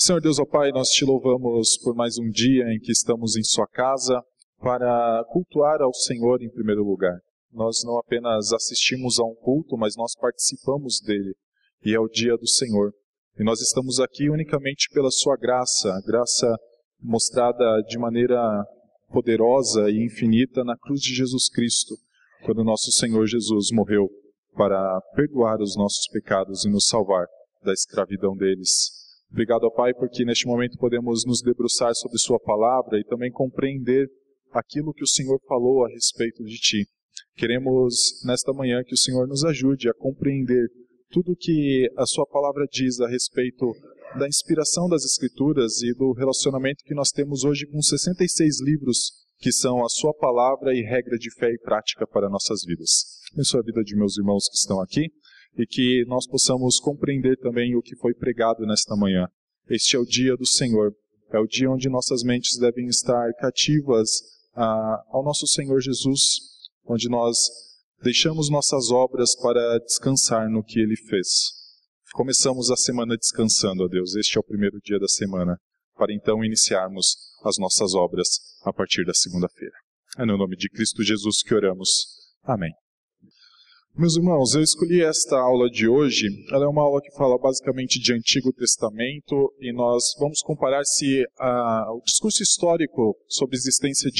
Senhor Deus, ó Pai, nós te louvamos por mais um dia em que estamos em sua casa para cultuar ao Senhor em primeiro lugar. Nós não apenas assistimos a um culto, mas nós participamos dele, e é o dia do Senhor. E nós estamos aqui unicamente pela sua graça, graça mostrada de maneira poderosa e infinita na cruz de Jesus Cristo, quando nosso Senhor Jesus morreu para perdoar os nossos pecados e nos salvar da escravidão deles. Obrigado, ó Pai, porque neste momento podemos nos debruçar sobre sua palavra e também compreender aquilo que o Senhor falou a respeito de ti. Queremos, nesta manhã, que o Senhor nos ajude a compreender tudo que a sua palavra diz a respeito da inspiração das Escrituras e do relacionamento que nós temos hoje com 66 livros, que são a sua palavra e regra de fé e prática para nossas vidas. Abençoe a vida de meus irmãos que estão aqui e que nós possamos compreender também o que foi pregado nesta manhã. Este é o dia do Senhor, é o dia onde nossas mentes devem estar cativas ao nosso Senhor Jesus, onde nós deixamos nossas obras para descansar no que Ele fez. Começamos a semana descansando, ó Deus. Este é o primeiro dia da semana, para então iniciarmos as nossas obras a partir da segunda-feira. É no nome de Cristo Jesus que oramos. Amém. Meus irmãos, eu escolhi esta aula de hoje. Ela é uma aula que fala basicamente de Antigo Testamento e nós vamos comparar se o discurso histórico sobre a existência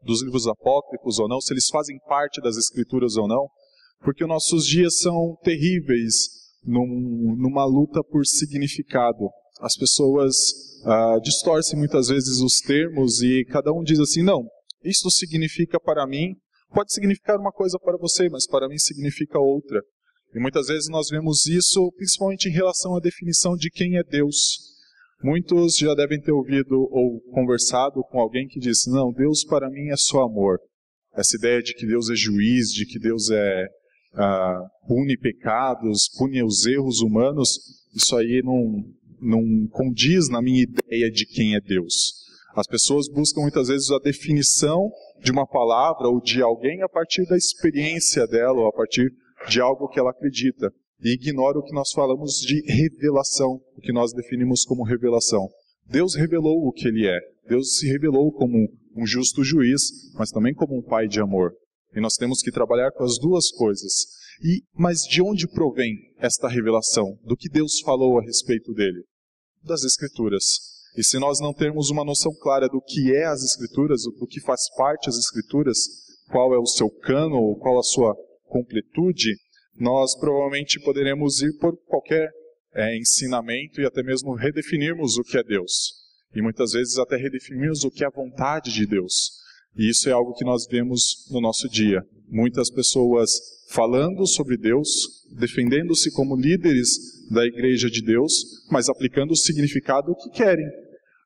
dos livros apócrifos ou não, se eles fazem parte das Escrituras ou não, porque os nossos dias são terríveis numa luta por significado. As pessoas distorcem muitas vezes os termos e cada um diz assim, não, isto significa para mim, pode significar uma coisa para você, mas para mim significa outra. E muitas vezes nós vemos isso principalmente em relação à definição de quem é Deus. Muitos já devem ter ouvido ou conversado com alguém que diz, não, Deus para mim é só amor. Essa ideia de que Deus é juiz, de que Deus pune pecados, pune os erros humanos, isso aí não condiz na minha ideia de quem é Deus. As pessoas buscam muitas vezes a definição de uma palavra ou de alguém a partir da experiência dela ou a partir de algo que ela acredita. E ignora o que nós falamos de revelação, o que nós definimos como revelação. Deus revelou o que Ele é. Deus se revelou como um justo juiz, mas também como um pai de amor. E nós temos que trabalhar com as duas coisas. Mas de onde provém esta revelação? Do que Deus falou a respeito dele? Das Escrituras. E se nós não termos uma noção clara do que é as Escrituras, do que faz parte das Escrituras, qual é o seu cânon, qual a sua completude, nós provavelmente poderemos ir por qualquer ensinamento e até mesmo redefinirmos o que é Deus. E muitas vezes até redefinirmos o que é a vontade de Deus. E isso é algo que nós vemos no nosso dia. Muitas pessoas falando sobre Deus, defendendo-se como líderes da igreja de Deus, mas aplicando o significado que querem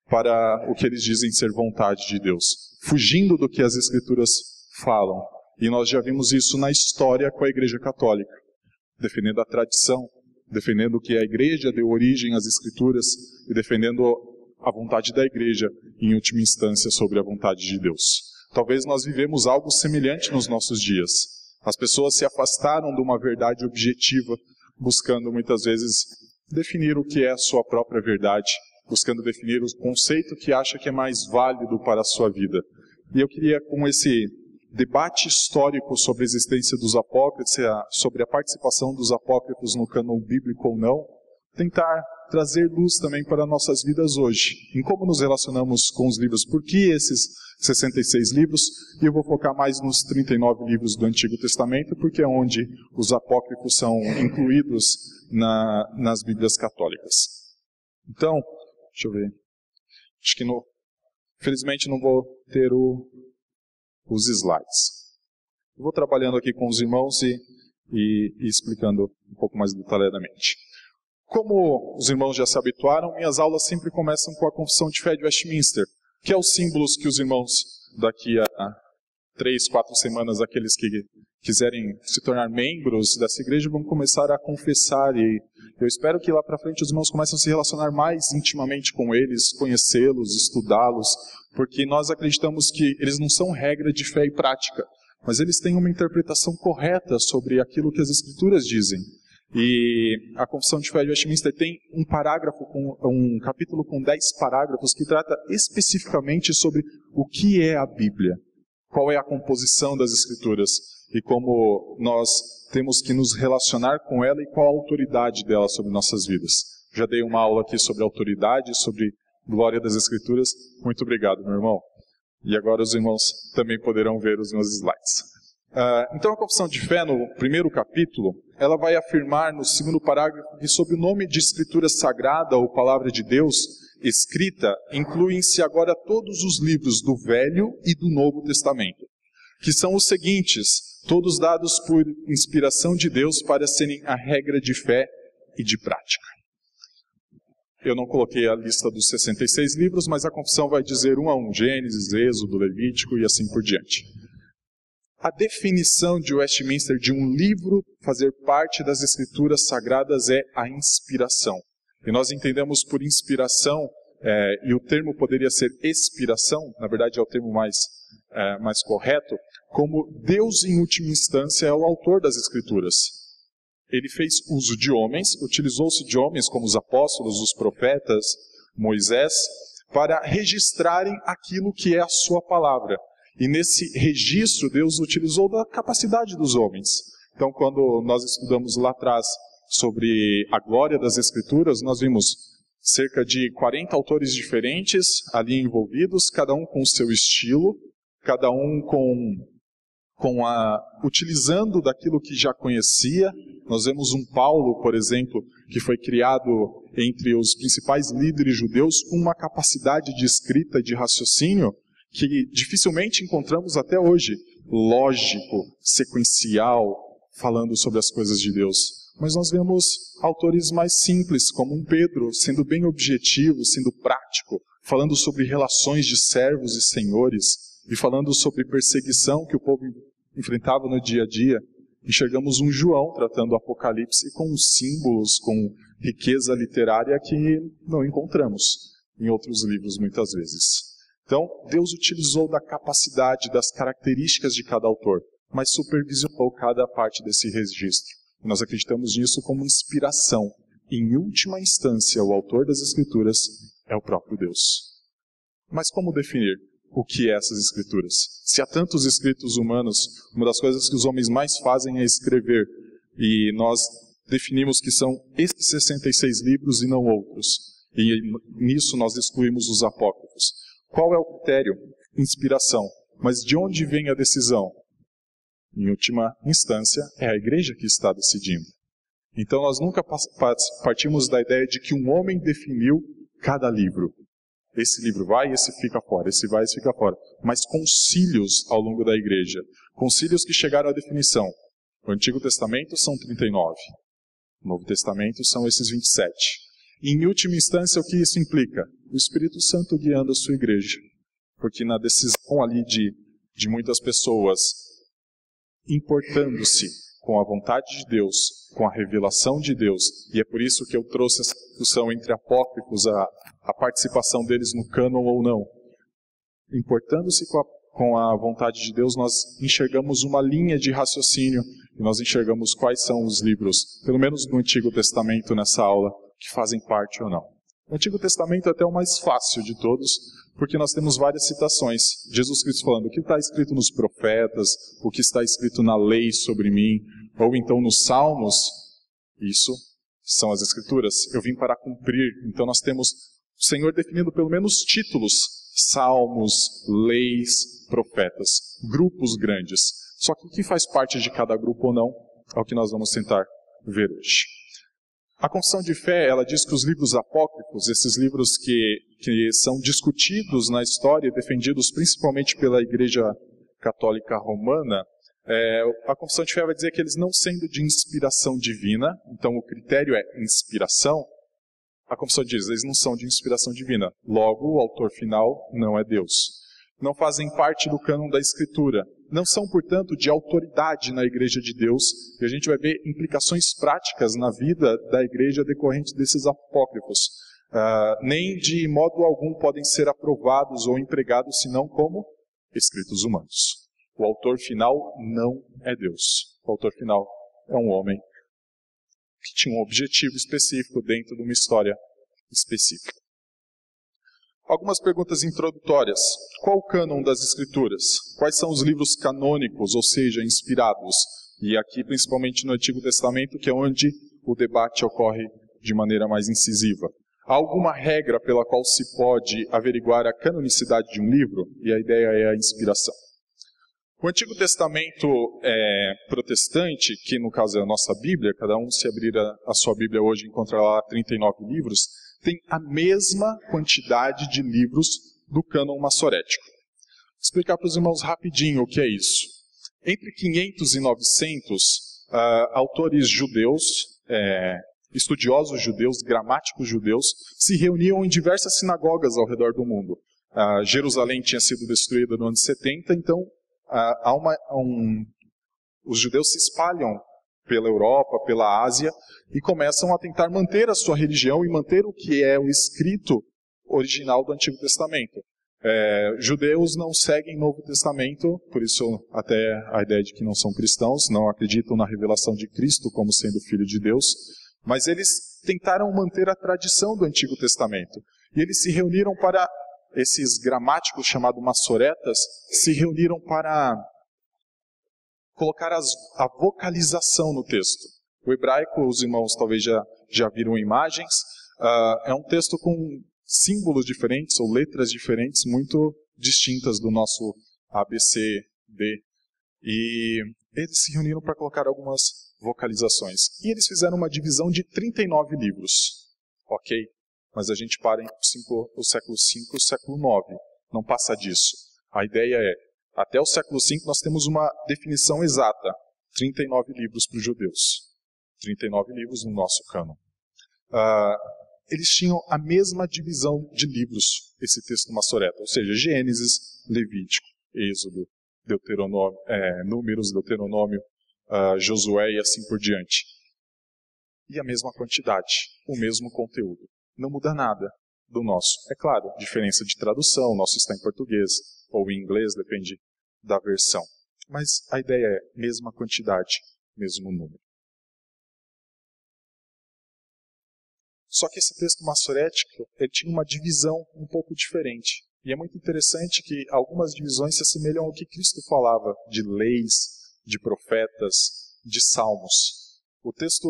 para o que eles dizem ser vontade de Deus, fugindo do que as Escrituras falam. E nós já vimos isso na história com a Igreja Católica, defendendo a tradição, defendendo que a Igreja deu origem às Escrituras e defendendo a vontade da Igreja, em última instância, sobre a vontade de Deus. Talvez nós vivemos algo semelhante nos nossos dias. As pessoas se afastaram de uma verdade objetiva, buscando muitas vezes definir o que é a sua própria verdade, buscando definir o conceito que acha que é mais válido para a sua vida. E eu queria, com esse debate histórico sobre a existência dos apócrifos, sobre a participação dos apócrifos no cânon bíblico ou não, tentar trazer luz também para nossas vidas hoje, em como nos relacionamos com os livros, por que esses 66 livros, e eu vou focar mais nos 39 livros do Antigo Testamento, porque é onde os apócrifos são incluídos nas Bíblias católicas. Então, deixa eu ver, acho que infelizmente não vou ter os slides. Eu vou trabalhando aqui com os irmãos e explicando um pouco mais detalhadamente. Como os irmãos já se habituaram, minhas aulas sempre começam com a Confissão de Fé de Westminster, que é os símbolos que os irmãos daqui a 3, 4 semanas, aqueles que quiserem se tornar membros dessa igreja, vão começar a confessar. E eu espero que lá para frente os irmãos comecem a se relacionar mais intimamente com eles, conhecê-los, estudá-los, porque nós acreditamos que eles não são regra de fé e prática, mas eles têm uma interpretação correta sobre aquilo que as Escrituras dizem. E a Confissão de Fé de Westminster tem um capítulo com 10 parágrafos que trata especificamente sobre o que é a Bíblia, qual é a composição das Escrituras e como nós temos que nos relacionar com ela e qual a autoridade dela sobre nossas vidas. Já dei uma aula aqui sobre autoridade, sobre glória das Escrituras. Muito obrigado, meu irmão. E agora os irmãos também poderão ver os meus slides. Então a Confissão de Fé, no primeiro capítulo, ela vai afirmar no segundo parágrafo que sob o nome de Escritura Sagrada ou Palavra de Deus escrita, incluem-se agora todos os livros do Velho e do Novo Testamento, que são os seguintes, todos dados por inspiração de Deus para serem a regra de fé e de prática. Eu não coloquei a lista dos 66 livros, mas a confissão vai dizer um a um, Gênesis, Êxodo, Levítico e assim por diante. A definição de Westminster de um livro fazer parte das Escrituras Sagradas é a inspiração. E nós entendemos por inspiração, e o termo poderia ser expiração, na verdade é o termo mais correto, como Deus em última instância é o autor das Escrituras. Ele fez uso de homens, utilizou-se de homens como os apóstolos, os profetas, Moisés, para registrarem aquilo que é a sua palavra. E nesse registro, Deus utilizou da capacidade dos homens. Então, quando nós estudamos lá atrás sobre a glória das Escrituras, nós vimos cerca de 40 autores diferentes ali envolvidos, cada um com o seu estilo, cada um utilizando daquilo que já conhecia. Nós vemos um Paulo, por exemplo, que foi criado entre os principais líderes judeus, com uma capacidade de escrita e de raciocínio que dificilmente encontramos até hoje, lógico, sequencial, falando sobre as coisas de Deus. Mas nós vemos autores mais simples, como um Pedro, sendo bem objetivo, sendo prático, falando sobre relações de servos e senhores, e falando sobre perseguição que o povo enfrentava no dia a dia. Enxergamos um João tratando o Apocalipse com símbolos, com riqueza literária que não encontramos em outros livros muitas vezes. Então, Deus utilizou da capacidade, das características de cada autor, mas supervisionou cada parte desse registro. Nós acreditamos nisso como inspiração. Em última instância, o autor das Escrituras é o próprio Deus. Mas como definir o que é essas Escrituras? Se há tantos escritos humanos, uma das coisas que os homens mais fazem é escrever, e nós definimos que são esses 66 livros e não outros, e nisso nós excluímos os apócrifos. Qual é o critério? Inspiração. Mas de onde vem a decisão? Em última instância, é a igreja que está decidindo. Então nós nunca partimos da ideia de que um homem definiu cada livro. Esse livro vai, esse fica fora, esse vai, esse fica fora. Mas concílios ao longo da igreja. Concílios que chegaram à definição. O Antigo Testamento são 39. O Novo Testamento são esses 27. E, em última instância, o que isso implica? O Espírito Santo guiando a sua igreja. Porque na decisão ali de muitas pessoas, importando-se com a vontade de Deus, com a revelação de Deus, e é por isso que eu trouxe essa discussão entre apócrifos, a participação deles no cânon ou não. Importando-se com a vontade de Deus, nós enxergamos uma linha de raciocínio, e nós enxergamos quais são os livros, pelo menos no Antigo Testamento nessa aula, que fazem parte ou não. O Antigo Testamento é até o mais fácil de todos, porque nós temos várias citações. Jesus Cristo falando o que está escrito nos profetas, o que está escrito na lei sobre mim, ou então nos Salmos. Isso são as Escrituras. Eu vim para cumprir. Então nós temos o Senhor definindo pelo menos títulos, Salmos, leis, profetas, grupos grandes. Só que o que faz parte de cada grupo ou não é o que nós vamos tentar ver hoje. A Confissão de Fé, ela diz que os livros apócrifos, esses livros que são discutidos na história, defendidos principalmente pela Igreja Católica Romana, a Confissão de Fé vai dizer que eles não sendo de inspiração divina, então o critério é inspiração, a Confissão diz, eles não são de inspiração divina, logo o autor final não é Deus. Não fazem parte do cânon da Escritura, não são, portanto, de autoridade na Igreja de Deus, e a gente vai ver implicações práticas na vida da Igreja decorrentes desses apócrifos. Nem de modo algum podem ser aprovados ou empregados, senão como escritos humanos. O autor final não é Deus. O autor final é um homem que tinham um objetivo específico dentro de uma história específica. Algumas perguntas introdutórias. Qual o cânon das Escrituras? Quais são os livros canônicos, ou seja, inspirados? E aqui, principalmente no Antigo Testamento, que é onde o debate ocorre de maneira mais incisiva. Há alguma regra pela qual se pode averiguar a canonicidade de um livro? E a ideia é a inspiração. O Antigo Testamento protestante, que no caso é a nossa Bíblia, cada um se abrir a sua Bíblia hoje encontrará lá 39 livros, tem a mesma quantidade de livros do cânon massorético. Vou explicar para os irmãos rapidinho o que é isso. Entre 500 e 900, autores judeus, estudiosos judeus, gramáticos judeus, se reuniam em diversas sinagogas ao redor do mundo. Jerusalém tinha sido destruída no ano 70, então os judeus se espalham pela Europa, pela Ásia, e começam a tentar manter a sua religião e manter o que é o escrito original do Antigo Testamento. Judeus não seguem o Novo Testamento, por isso até a ideia de que não são cristãos, não acreditam na revelação de Cristo como sendo Filho de Deus, mas eles tentaram manter a tradição do Antigo Testamento. E eles se reuniram para, esses gramáticos chamados massoretas, se reuniram para colocar a vocalização no texto. O hebraico, os irmãos talvez já viram imagens, é um texto com símbolos diferentes ou letras diferentes, muito distintas do nosso ABCD. E eles se reuniram para colocar algumas vocalizações. E eles fizeram uma divisão de 39 livros. Ok? Mas a gente para em o século V e o século IX. Não passa disso. A ideia é, até o século V nós temos uma definição exata. 39 livros para os judeus. 39 livros no nosso cânon. Eles tinham a mesma divisão de livros, esse texto massoreta. Ou seja, Gênesis, Levítico, Êxodo, Deuteronômio, Números, Deuteronômio, Josué e assim por diante. E a mesma quantidade, o mesmo conteúdo. Não muda nada do nosso. É claro, diferença de tradução, o nosso está em português ou em inglês, depende da versão. Mas a ideia é mesma quantidade, mesmo número. Só que esse texto massorético, ele tinha uma divisão um pouco diferente. E é muito interessante que algumas divisões se assemelham ao que Cristo falava de leis, de profetas, de salmos. O texto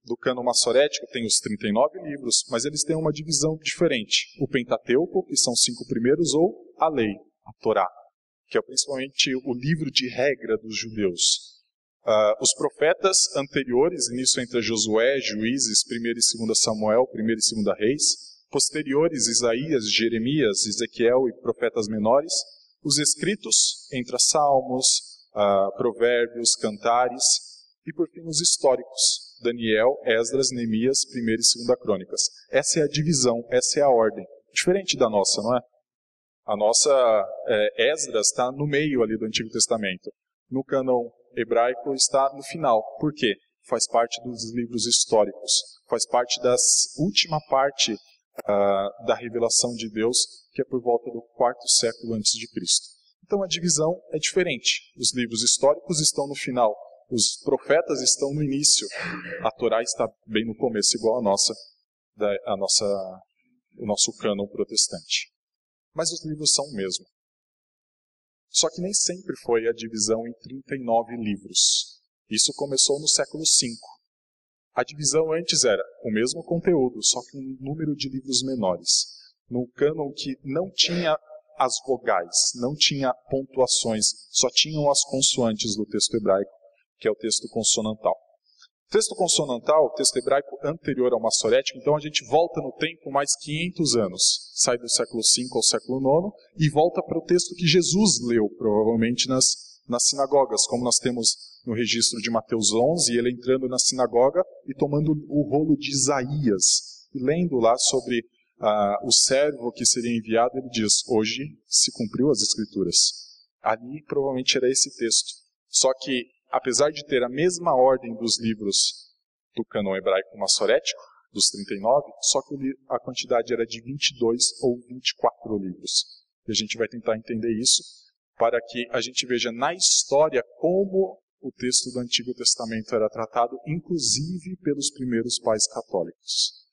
do cânon massorético tem os 39 livros, mas eles têm uma divisão diferente. O Pentateuco, que são os 5 primeiros, ou a lei, a Torá, que é principalmente o livro de regra dos judeus. Os profetas anteriores, nisso entra Josué, Juízes, 1 e 2 Samuel, 1 e 2 Reis, posteriores Isaías, Jeremias, Ezequiel e profetas menores, os escritos, entra Salmos, Provérbios, Cantares, e por fim os históricos, Daniel, Esdras, Neemias, 1 e 2 Crônicas. Essa é a divisão, essa é a ordem, diferente da nossa, não é? A nossa Esdras está no meio ali do Antigo Testamento. No cânon hebraico está no final. Por quê? Faz parte dos livros históricos. Faz parte da última parte da revelação de Deus, que é por volta do 4º século antes de Cristo. Então a divisão é diferente. Os livros históricos estão no final. Os profetas estão no início. A Torá está bem no começo, igual o nosso cânon protestante. Mas os livros são o mesmo. Só que nem sempre foi a divisão em 39 livros. Isso começou no século V. A divisão antes era o mesmo conteúdo, só que um número de livros menores. No cânon que não tinha as vogais, não tinha pontuações, só tinham as consoantes do texto hebraico, que é o texto consonantal. O texto consonantal, o texto hebraico anterior ao massorético, então a gente volta no tempo mais 500 anos. Sai do século V ao século IX e volta para o texto que Jesus leu, provavelmente nas sinagogas, como nós temos no registro de Mateus 11, ele entrando na sinagoga e tomando o rolo de Isaías, e lendo lá sobre o servo que seria enviado, ele diz, hoje se cumpriu as Escrituras. Ali provavelmente era esse texto. Só que, apesar de ter a mesma ordem dos livros do cânon hebraico massorético, dos 39, só que a quantidade era de 22 ou 24 livros. E a gente vai tentar entender isso para que a gente veja na história como o texto do Antigo Testamento era tratado, inclusive pelos primeiros pais católicos.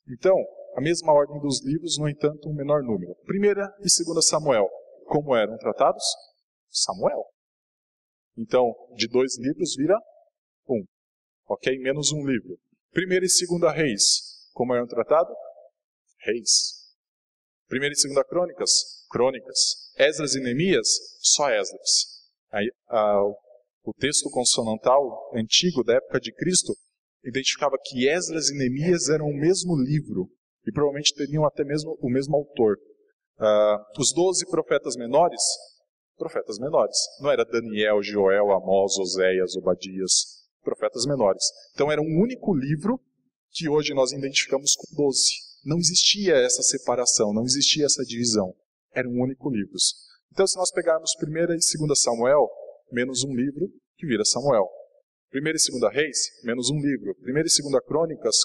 Então, a mesma ordem dos livros, no entanto, um menor número. 1ª e 2ª Samuel, como eram tratados? Samuel. Então, de 2 livros vira 1. Ok? Menos um livro. 1ª e 2ª Reis, como eram tratados? Reis. 1ª e 2ª Crônicas? Crônicas. Esdras e Neemias? Só Esdras. Aí, o texto consonantal antigo da época de Cristo identificava que Esdras e Neemias eram o mesmo livro e provavelmente teriam até mesmo o mesmo autor. Os 12 profetas menores, não era Daniel, Joel, Amós, Oséias, Obadias, profetas menores. Então era um único livro que hoje nós identificamos com 12. Não existia essa separação, não existia essa divisão. Era um único livro. Então se nós pegarmos 1ª e 2ª Samuel, menos um livro, que vira Samuel. 1ª e 2ª Reis, menos um livro. 1ª e 2ª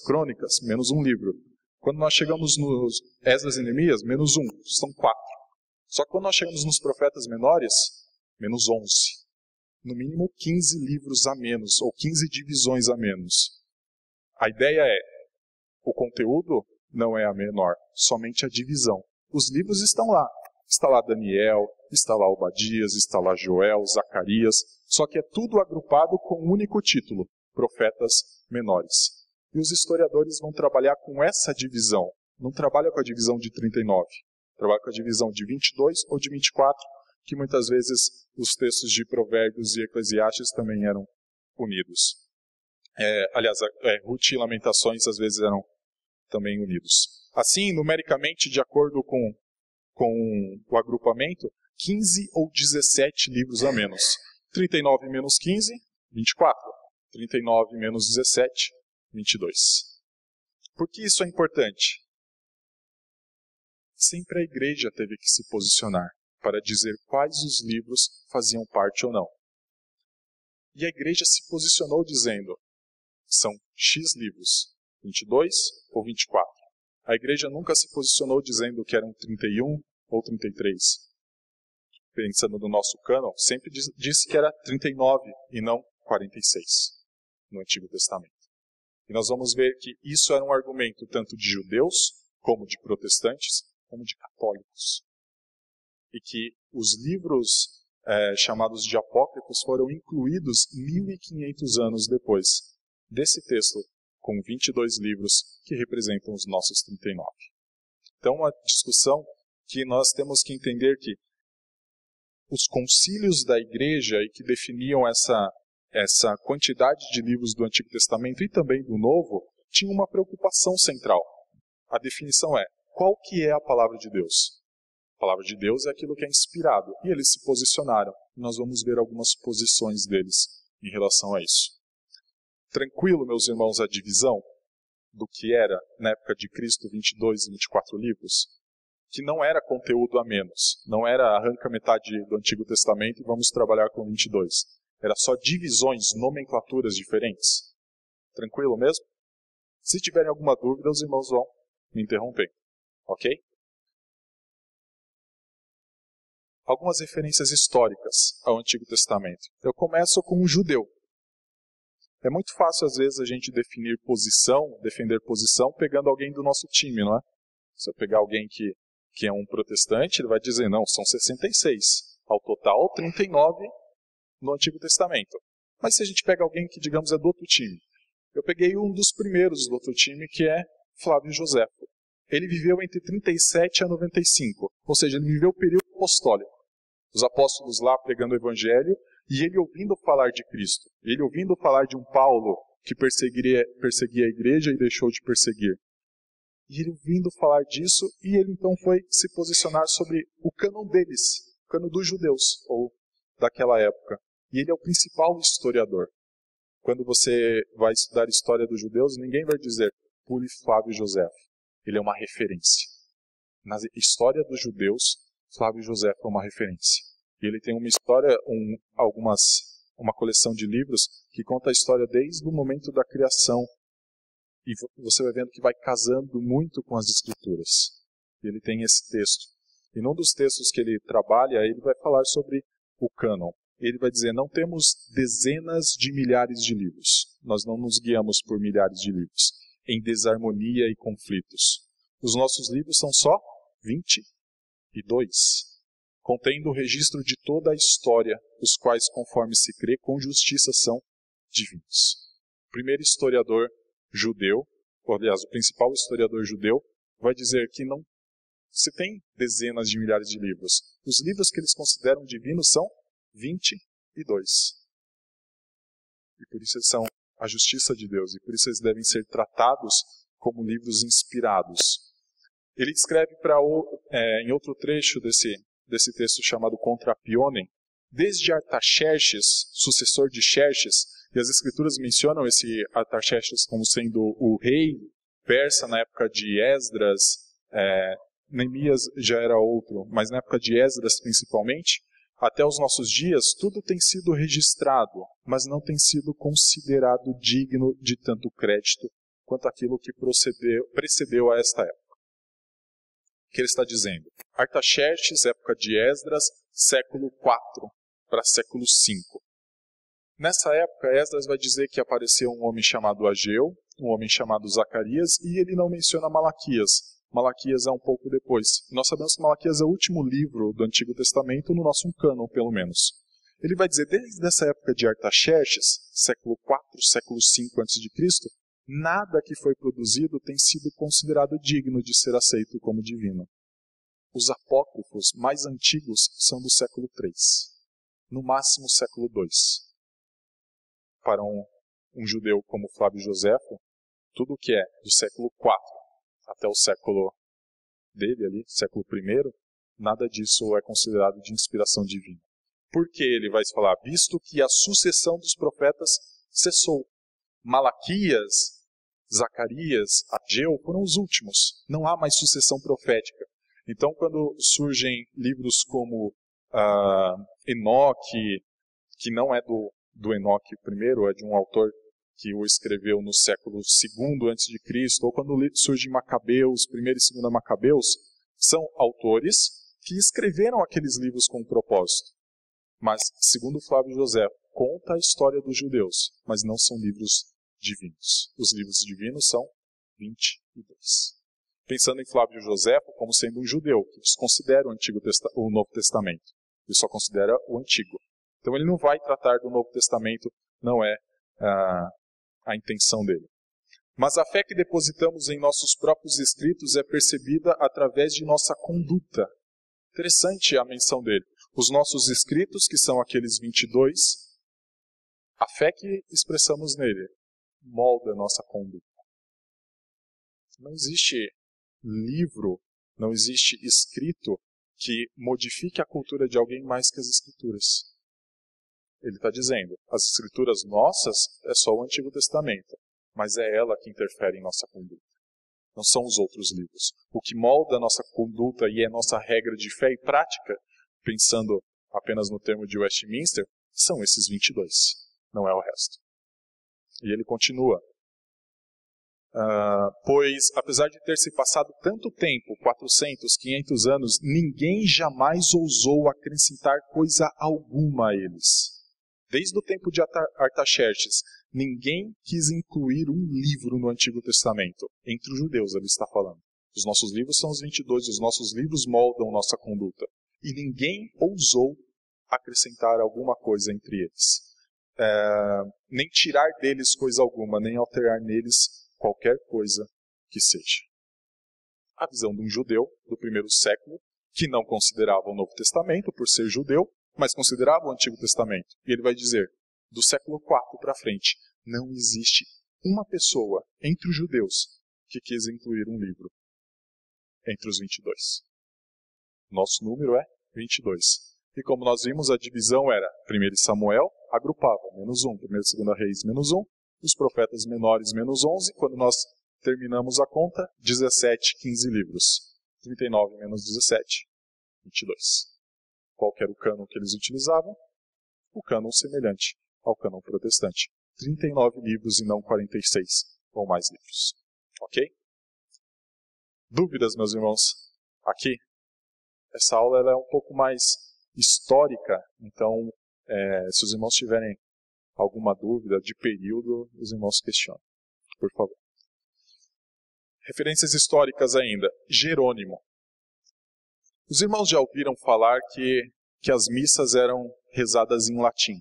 Crônicas, menos um livro. Quando nós chegamos nos Esdras e Neemias, menos um, são 4. Só que quando nós chegamos nos profetas menores, menos 11. No mínimo 15 livros a menos, ou 15 divisões a menos. A ideia é, o conteúdo não é a menor, somente a divisão. Os livros estão lá. Está lá Daniel, está lá Obadias, está lá Joel, Zacarias, só que é tudo agrupado com um único título, profetas menores. E os historiadores vão trabalhar com essa divisão, não trabalham com a divisão de 39, trabalham com a divisão de 22 ou de 24, que muitas vezes os textos de Provérbios e Eclesiastes também eram unidos. Aliás, Ruth e Lamentações às vezes eram também unidos. Assim, numericamente, de acordo com o agrupamento, 15 ou 17 livros a menos. 39 menos 15, 24. 39 menos 17, 22. Por que isso é importante? Sempre a igreja teve que se posicionar para dizer quais os livros faziam parte ou não. E a igreja se posicionou dizendo, são X livros, 22 ou 24. A igreja nunca se posicionou dizendo que eram 31 ou 33. Pensando no nosso cânon, sempre disse que era 39 e não 46 no Antigo Testamento. E nós vamos ver que isso era um argumento tanto de judeus, como de protestantes, como de católicos. E que os livros chamados de apócrifos foram incluídos 1500 anos depois desse texto, com 22 livros que representam os nossos 39. Então, uma discussão que nós temos que entender que os concílios da igreja e que definiam essa quantidade de livros do Antigo Testamento e também do Novo, tinham uma preocupação central. A definição é, qual que é a palavra de Deus? A palavra de Deus é aquilo que é inspirado. E eles se posicionaram. E nós vamos ver algumas posições deles em relação a isso. Tranquilo, meus irmãos, a divisão do que era, na época de Cristo, 22 e 24 livros? Que não era conteúdo a menos. Não era arranca metade do Antigo Testamento e vamos trabalhar com 22. Era só divisões, nomenclaturas diferentes. Tranquilo mesmo? Se tiverem alguma dúvida, os irmãos vão me interromper. Ok? Algumas referências históricas ao Antigo Testamento. Eu começo com um judeu. É muito fácil, às vezes, a gente defender posição, pegando alguém do nosso time, não é? Se eu pegar alguém que é um protestante, ele vai dizer, não, são 66. Ao total, 39 no Antigo Testamento. Mas se a gente pega alguém que, digamos, é do outro time. Eu peguei um dos primeiros do outro time, que é Flávio Josefo. Ele viveu entre 37 a 95. Ou seja, ele viveu o período apostólico. Os apóstolos lá pregando o evangelho, e ele ouvindo falar de Cristo. Ele ouvindo falar de um Paulo que perseguia a igreja e deixou de perseguir. E ele ouvindo falar disso, e ele então foi se posicionar sobre o cânon deles, o cânon dos judeus, ou daquela época. E ele é o principal historiador. Quando você vai estudar a história dos judeus, ninguém vai dizer, pule Flávio Josefo. Ele é uma referência. Na história dos judeus, Flávio Josefo é uma referência. E ele tem uma história, uma coleção de livros que conta a história desde o momento da criação. E você vai vendo que vai casando muito com as escrituras. E ele tem esse texto. E num dos textos que ele trabalha, ele vai falar sobre o cânon. ele vai dizer, não temos dezenas de milhares de livros. Nós não nos guiamos por milhares de livros, em desarmonia e conflitos. Os nossos livros são só 22, contendo o registro de toda a história, os quais, conforme se crê, com justiça são divinos. O primeiro historiador judeu, ou, aliás, o principal historiador judeu, vai dizer que não se tem dezenas de milhares de livros. Os livros que eles consideram divinos são 22. E por isso eles são a justiça de Deus, e por isso eles devem ser tratados como livros inspirados. Ele escreve em outro trecho desse texto chamado Contra Pionem, desde Artaxerxes, sucessor de Xerxes, e as escrituras mencionam esse Artaxerxes como sendo o rei persa na época de Esdras, Neemias já era outro, mas na época de Esdras principalmente, até os nossos dias, tudo tem sido registrado, mas não tem sido considerado digno de tanto crédito quanto aquilo que precedeu a esta época. O que ele está dizendo? Artaxerxes, época de Esdras, século IV para século V. Nessa época, Esdras vai dizer que apareceu um homem chamado Ageu, um homem chamado Zacarias, e ele não menciona Malaquias. Malaquias é um pouco depois. Nós sabemos que Malaquias é o último livro do Antigo Testamento, no nosso cânon, pelo menos. Ele vai dizer, desde essa época de Artaxerxes, século IV, século V a.C., nada que foi produzido tem sido considerado digno de ser aceito como divino. Os apócrifos mais antigos são do século III, no máximo século II. Para um judeu como Flávio Joséfo, tudo que é do século IV até o século dele ali, século I, nada disso é considerado de inspiração divina. Por que ele vai falar? Visto que a sucessão dos profetas cessou. Malaquias, Zacarias, Ageu foram os últimos. Não há mais sucessão profética. Então, quando surgem livros como Enoque, que não é do Enoque I, é de um autor que o escreveu no século II a.C., ou quando surge Macabeus, I e II Macabeus, são autores que escreveram aqueles livros com um propósito. Mas, segundo Flávio José, conta a história dos judeus, mas não são livros divinos. Os livros divinos são 22. Pensando em Flávio Joséfo como sendo um judeu, que desconsidera o Novo Testamento. Ele só considera o Antigo. Então ele não vai tratar do Novo Testamento, não é a intenção dele. Mas a fé que depositamos em nossos próprios escritos é percebida através de nossa conduta. Interessante a menção dele. Os nossos escritos, que são aqueles 22, a fé que expressamos nele molda a nossa conduta. Não existe livro, não existe escrito que modifique a cultura de alguém mais que as escrituras. Ele está dizendo, as escrituras nossas é só o Antigo Testamento, mas é ela que interfere em nossa conduta. Não são os outros livros. O que molda a nossa conduta e é nossa regra de fé e prática, pensando apenas no termo de Westminster, são esses 22, não é o resto. E ele continua. Pois, apesar de ter se passado tanto tempo, 400, 500 anos, ninguém jamais ousou acrescentar coisa alguma a eles. Desde o tempo de Artaxerxes, ninguém quis incluir um livro no Antigo Testamento. Entre os judeus, ele está falando. Os nossos livros são os 22, os nossos livros moldam nossa conduta. E ninguém ousou acrescentar alguma coisa entre eles. Nem tirar deles coisa alguma, nem alterar neles qualquer coisa que seja. A visão de um judeu do primeiro século, que não considerava o Novo Testamento por ser judeu, mas considerava o Antigo Testamento. E ele vai dizer, do século IV para frente, não existe uma pessoa entre os judeus que quis incluir um livro entre os 22. Nosso número é 22. E como nós vimos, a divisão era 1 Samuel, agrupava, menos 1, 1 e 2 Reis, menos 1, os profetas menores, menos 11, quando nós terminamos a conta, 17, 15 livros. 39 menos 17, 22. Qual que era o cânon que eles utilizavam? O cânon semelhante ao cânon protestante. 39 livros e não 46 ou mais livros. Ok? Dúvidas, meus irmãos? Aqui? Essa aula ela é um pouco mais histórica, então Se os irmãos tiverem alguma dúvida de período, os irmãos questionem, por favor. Referências históricas ainda. Jerônimo. Os irmãos já ouviram falar que as missas eram rezadas em latim?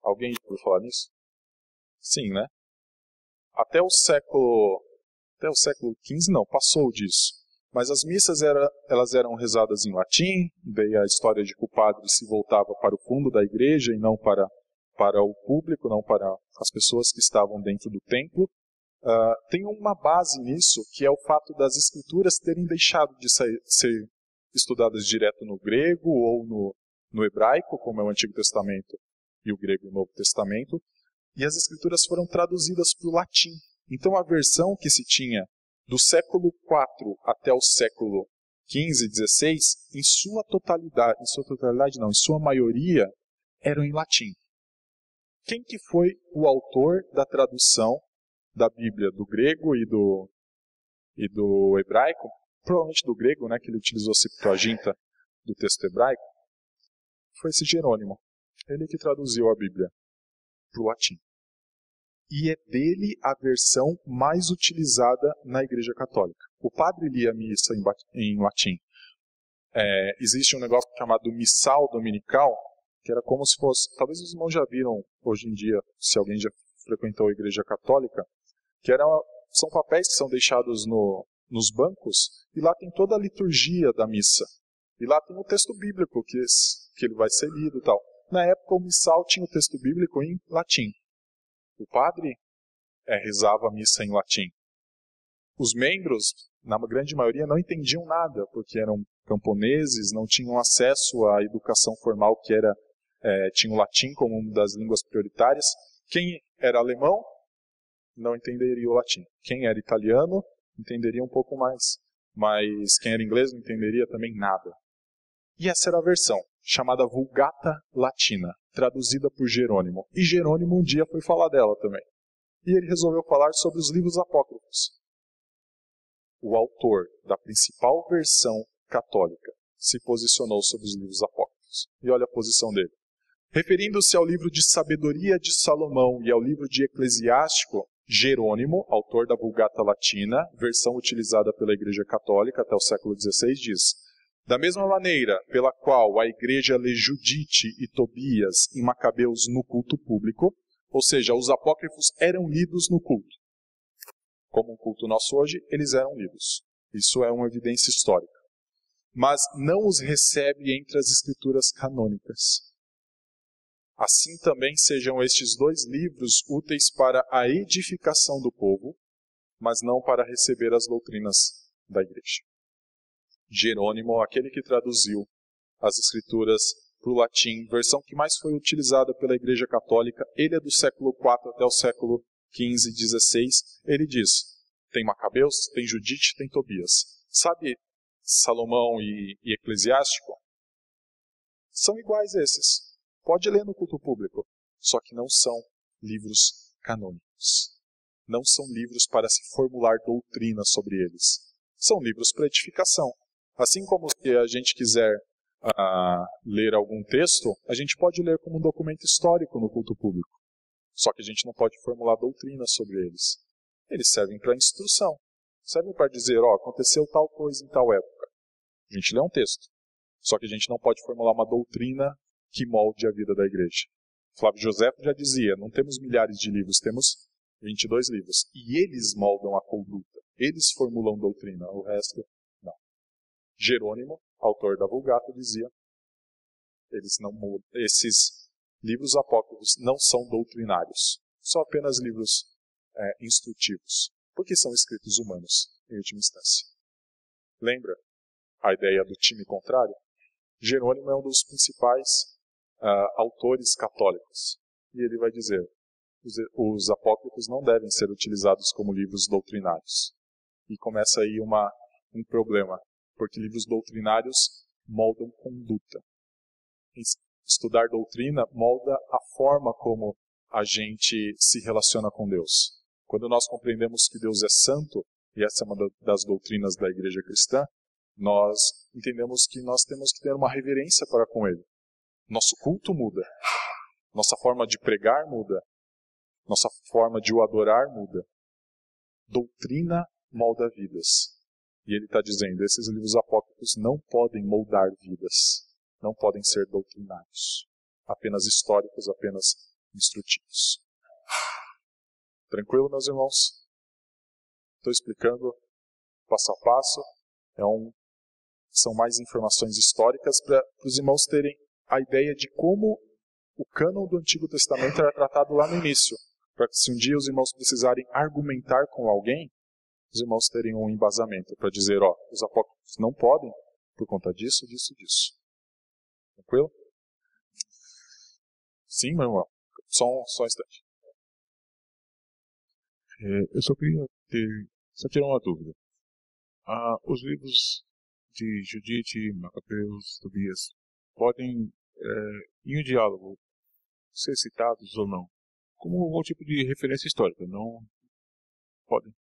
Alguém já ouviu falar nisso? Sim, né? Até o século XV, não, passou disso. Mas as missas elas eram rezadas em latim, daí a história de que o padre se voltava para o fundo da igreja e não para o público, não para as pessoas que estavam dentro do templo. Tem uma base nisso, que é o fato das escrituras terem deixado de ser estudadas direto no grego ou no hebraico, como é o Antigo Testamento e o grego e o Novo Testamento, e as escrituras foram traduzidas para o latim. Então a versão que se tinha do século IV até o século XV e XVI, em sua maioria, eram em latim. Quem que foi o autor da tradução da Bíblia do grego e do hebraico? Provavelmente do grego, né, que ele utilizou a Septuaginta do texto hebraico. Foi esse Jerônimo. Ele que traduziu a Bíblia para o latim. E é dele a versão mais utilizada na Igreja Católica. O padre lia a missa em latim. Existe um negócio chamado missal dominical, que era como se fosse... Talvez os irmãos já viram hoje em dia, se alguém já frequentou a Igreja Católica, que são papéis que são deixados nos bancos, e lá tem toda a liturgia da missa. E lá tem o texto bíblico que ele vai ser lido e tal. Na época, o missal tinha o texto bíblico em latim. O padre rezava a missa em latim. Os membros, na grande maioria, não entendiam nada, porque eram camponeses, não tinham acesso à educação formal que tinha o latim como uma das línguas prioritárias. Quem era alemão não entenderia o latim. Quem era italiano entenderia um pouco mais. Mas quem era inglês não entenderia também nada. E essa era a versão, chamada Vulgata Latina, traduzida por Jerônimo. E Jerônimo um dia foi falar dela também. E ele resolveu falar sobre os livros apócrifos. O autor da principal versão católica se posicionou sobre os livros apócrifos. E olha a posição dele. Referindo-se ao livro de Sabedoria de Salomão e ao livro de Eclesiástico, Jerônimo, autor da Vulgata Latina, versão utilizada pela Igreja Católica até o século XVI, diz: da mesma maneira pela qual a Igreja lê Judite e Tobias e Macabeus no culto público, ou seja, os apócrifos eram lidos no culto. Como um culto nosso hoje, eles eram lidos. Isso é uma evidência histórica. Mas não os recebe entre as escrituras canônicas. Assim também sejam estes dois livros úteis para a edificação do povo, mas não para receber as doutrinas da igreja. Jerônimo, aquele que traduziu as escrituras para o latim, versão que mais foi utilizada pela Igreja Católica, ele é do século IV até o século XV e XVI, ele diz, tem Macabeus, tem Judite, tem Tobias. Sabe Salomão e Eclesiástico? São iguais esses. Pode ler no culto público, só que não são livros canônicos. Não são livros para se formular doutrina sobre eles. São livros para edificação. Assim como se a gente quiser ler algum texto, a gente pode ler como um documento histórico no culto público. Só que a gente não pode formular doutrina sobre eles. Eles servem para instrução. Servem para dizer, aconteceu tal coisa em tal época. A gente lê um texto. Só que a gente não pode formular uma doutrina que molde a vida da igreja. Flávio Josefo já dizia, não temos milhares de livros, temos 22 livros. E eles moldam a conduta. Eles formulam doutrina, o resto não. Jerônimo, autor da Vulgata, dizia, esses livros apócrifos não são doutrinários, são apenas livros instrutivos, porque são escritos humanos, em última instância. Lembra a ideia do time contrário? Jerônimo é um dos principais autores católicos, e ele vai dizer, os apócrifos não devem ser utilizados como livros doutrinários. E começa aí um problema, porque livros doutrinários moldam conduta. Estudar doutrina molda a forma como a gente se relaciona com Deus. Quando nós compreendemos que Deus é santo, e essa é uma das doutrinas da igreja cristã, nós entendemos que nós temos que ter uma reverência para com Ele. Nosso culto muda. Nossa forma de pregar muda. Nossa forma de o adorar muda. Doutrina molda vidas. E ele está dizendo, esses livros apócrifos não podem moldar vidas. Não podem ser doutrinários. Apenas históricos, apenas instrutivos. Tranquilo, meus irmãos? Estou explicando passo a passo. São mais informações históricas para os irmãos terem a ideia de como o cânon do Antigo Testamento era tratado lá no início. Para que se um dia os irmãos precisarem argumentar com alguém, os irmãos terem um embasamento para dizer, os apócrifos não podem por conta disso, disso, disso. Tranquilo? Sim, meu irmão. Só um instante. Eu só queria tirar uma dúvida. Os livros de Judite, Macabeus, Tobias, podem, em um diálogo, ser citados ou não? Como algum tipo de referência histórica, não podem?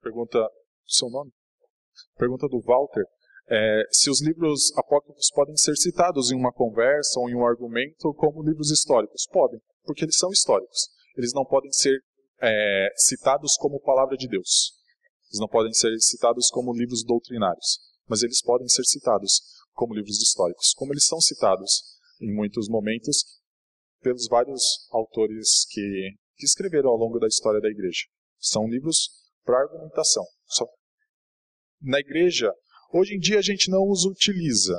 Pergunta do seu nome? Pergunta do Walter. Se os livros apócrifos podem ser citados em uma conversa ou em um argumento como livros históricos? Podem, porque eles são históricos. Eles não podem ser citados como palavra de Deus. Eles não podem ser citados como livros doutrinários. Mas eles podem ser citados como livros históricos. Como eles são citados em muitos momentos pelos vários autores que escreveram ao longo da história da igreja. São livros para argumentação. Na igreja, hoje em dia a gente não os utiliza.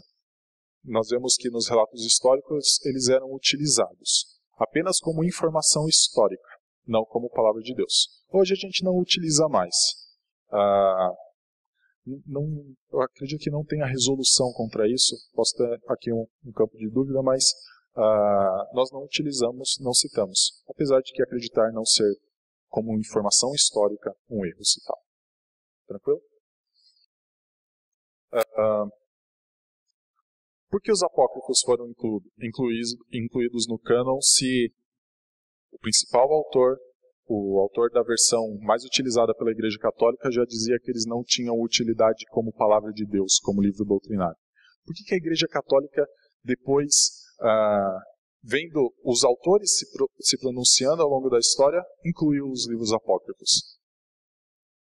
Nós vemos que nos relatos históricos eles eram utilizados apenas como informação histórica, não como palavra de Deus. Hoje a gente não utiliza mais. Eu acredito que não tenha resolução contra isso. Posso ter aqui um campo de dúvida, mas nós não utilizamos, não citamos. Apesar de que acreditar não ser como informação histórica um erro citado. Tranquilo? Por que os apócrifos foram incluídos no cânon se o principal autor, o autor da versão mais utilizada pela Igreja Católica, já dizia que eles não tinham utilidade como palavra de Deus, como livro doutrinário? Por que a Igreja Católica, depois, vendo os autores se pronunciando ao longo da história, incluiu os livros apócrifos?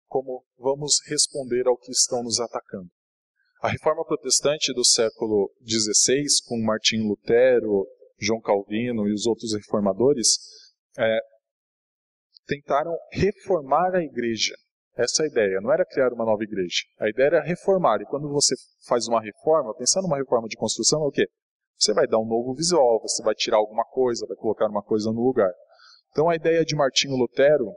Como vamos responder ao que estão nos atacando? A Reforma Protestante do século XVI, com Martinho Lutero, João Calvino e os outros reformadores, tentaram reformar a igreja. Essa é a ideia, não era criar uma nova igreja. A ideia era reformar. E quando você faz uma reforma, pensando numa reforma de construção, é o quê? Você vai dar um novo visual, você vai tirar alguma coisa, vai colocar uma coisa no lugar. Então a ideia de Martinho Lutero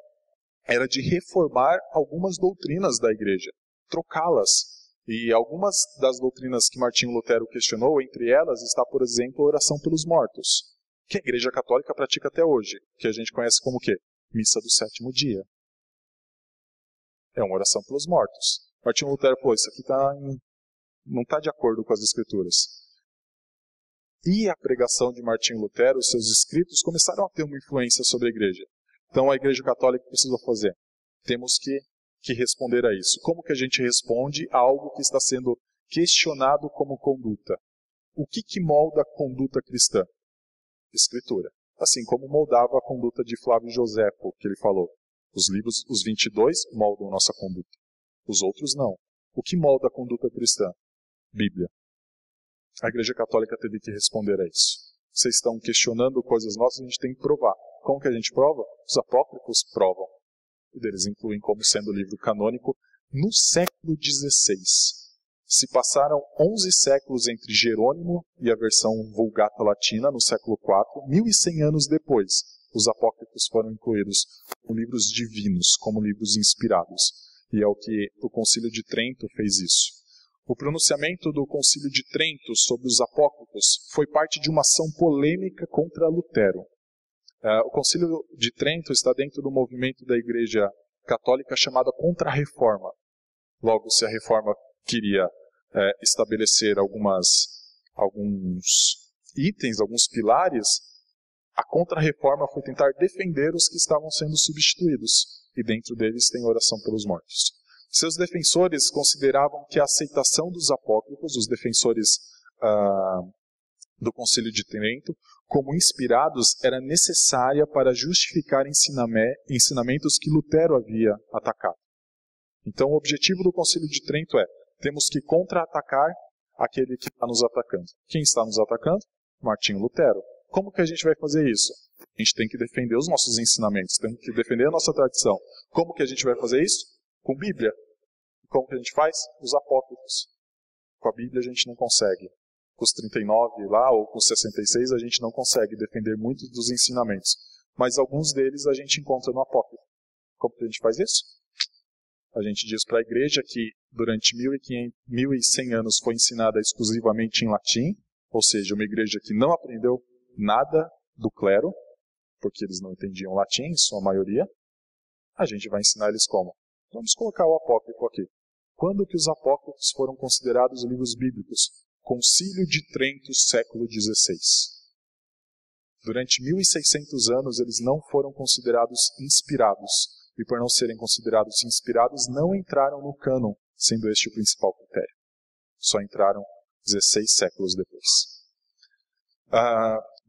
era de reformar algumas doutrinas da igreja, trocá-las. E algumas das doutrinas que Martinho Lutero questionou, entre elas está, por exemplo, a oração pelos mortos, que a Igreja Católica pratica até hoje, que a gente conhece como o quê? Missa do sétimo dia. É uma oração pelos mortos. Martinho Lutero falou, isso aqui não está de acordo com as Escrituras. E a pregação de Martinho Lutero, os seus escritos, começaram a ter uma influência sobre a Igreja. Então a Igreja Católica precisou fazer. Temos que responder a isso. Como que a gente responde a algo que está sendo questionado como conduta? O que molda a conduta cristã? Escritura. Assim como moldava a conduta de Flávio Joséfo, que ele falou. Os livros, os 22, moldam nossa conduta. Os outros não. O que molda a conduta cristã? Bíblia. A Igreja Católica teve que responder a isso. Vocês estão questionando coisas nossas, a gente tem que provar. Como que a gente prova? Os apócrifos provam. E eles incluem como sendo livro canônico no século XVI. Se passaram 11 séculos entre Jerônimo e a versão Vulgata Latina, no século IV, 1100 anos depois, os apócrifos foram incluídos como livros divinos, como livros inspirados. E é o que o Concílio de Trento fez isso. O pronunciamento do Concílio de Trento sobre os apócrifos foi parte de uma ação polêmica contra Lutero. O Concílio de Trento está dentro do movimento da Igreja Católica chamada Contra-Reforma. Logo, se a Reforma queria estabelecer alguns itens, alguns pilares, a Contra-Reforma foi tentar defender os que estavam sendo substituídos. E dentro deles tem a oração pelos mortos. Seus defensores consideravam que a aceitação dos apócrifos, os defensores do Concílio de Trento, como inspirados, era necessária para justificar ensinamentos que Lutero havia atacado. Então, o objetivo do Concílio de Trento é: temos que contra-atacar aquele que está nos atacando. Quem está nos atacando? Martinho Lutero. Como que a gente vai fazer isso? A gente tem que defender os nossos ensinamentos, temos que defender a nossa tradição. Como que a gente vai fazer isso? Com Bíblia. Como que a gente faz? Os apócrifos. Com a Bíblia a gente não consegue. Com os 39 lá, ou com os 66, a gente não consegue defender muitos dos ensinamentos. Mas alguns deles a gente encontra no apócrifo. Como que a gente faz isso? A gente diz para a igreja que durante 1.100 anos foi ensinada exclusivamente em latim, ou seja, uma igreja que não aprendeu nada do clero, porque eles não entendiam latim, em sua maioria. A gente vai ensinar eles como? Vamos colocar o apócrifo aqui. Quando que os apócrifos foram considerados livros bíblicos? Concílio de Trento, século XVI. Durante 1.600 anos eles não foram considerados inspirados, e por não serem considerados inspirados, não entraram no cânon, sendo este o principal critério. Só entraram 16 séculos depois.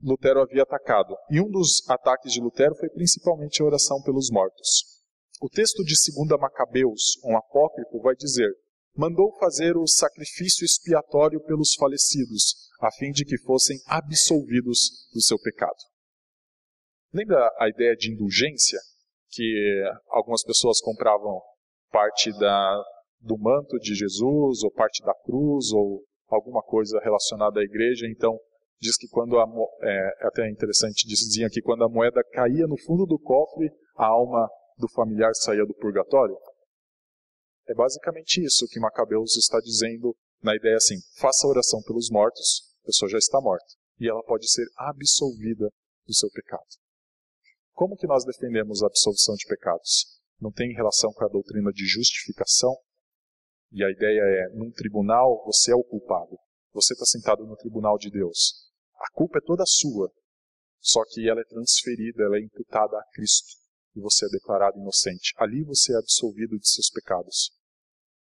Lutero havia atacado, e um dos ataques de Lutero foi principalmente a oração pelos mortos. O texto de 2 Macabeus, um apócrifo, vai dizer: mandou fazer o sacrifício expiatório pelos falecidos, a fim de que fossem absolvidos do seu pecado. Lembra a ideia de indulgência? Que algumas pessoas compravam parte do manto de Jesus, ou parte da cruz, ou alguma coisa relacionada à igreja. Então, diz que quando até é interessante, diziam que quando a moeda caía no fundo do cofre, a alma do familiar saía do purgatório. É basicamente isso que Macabeus está dizendo, na ideia assim: faça oração pelos mortos, a pessoa já está morta, e ela pode ser absolvida do seu pecado. Como que nós defendemos a absolvição de pecados? Não tem relação com a doutrina de justificação? E a ideia é, num tribunal, você é o culpado. Você está sentado no tribunal de Deus. A culpa é toda sua, só que ela é transferida, ela é imputada a Cristo, e você é declarado inocente. Ali você é absolvido de seus pecados.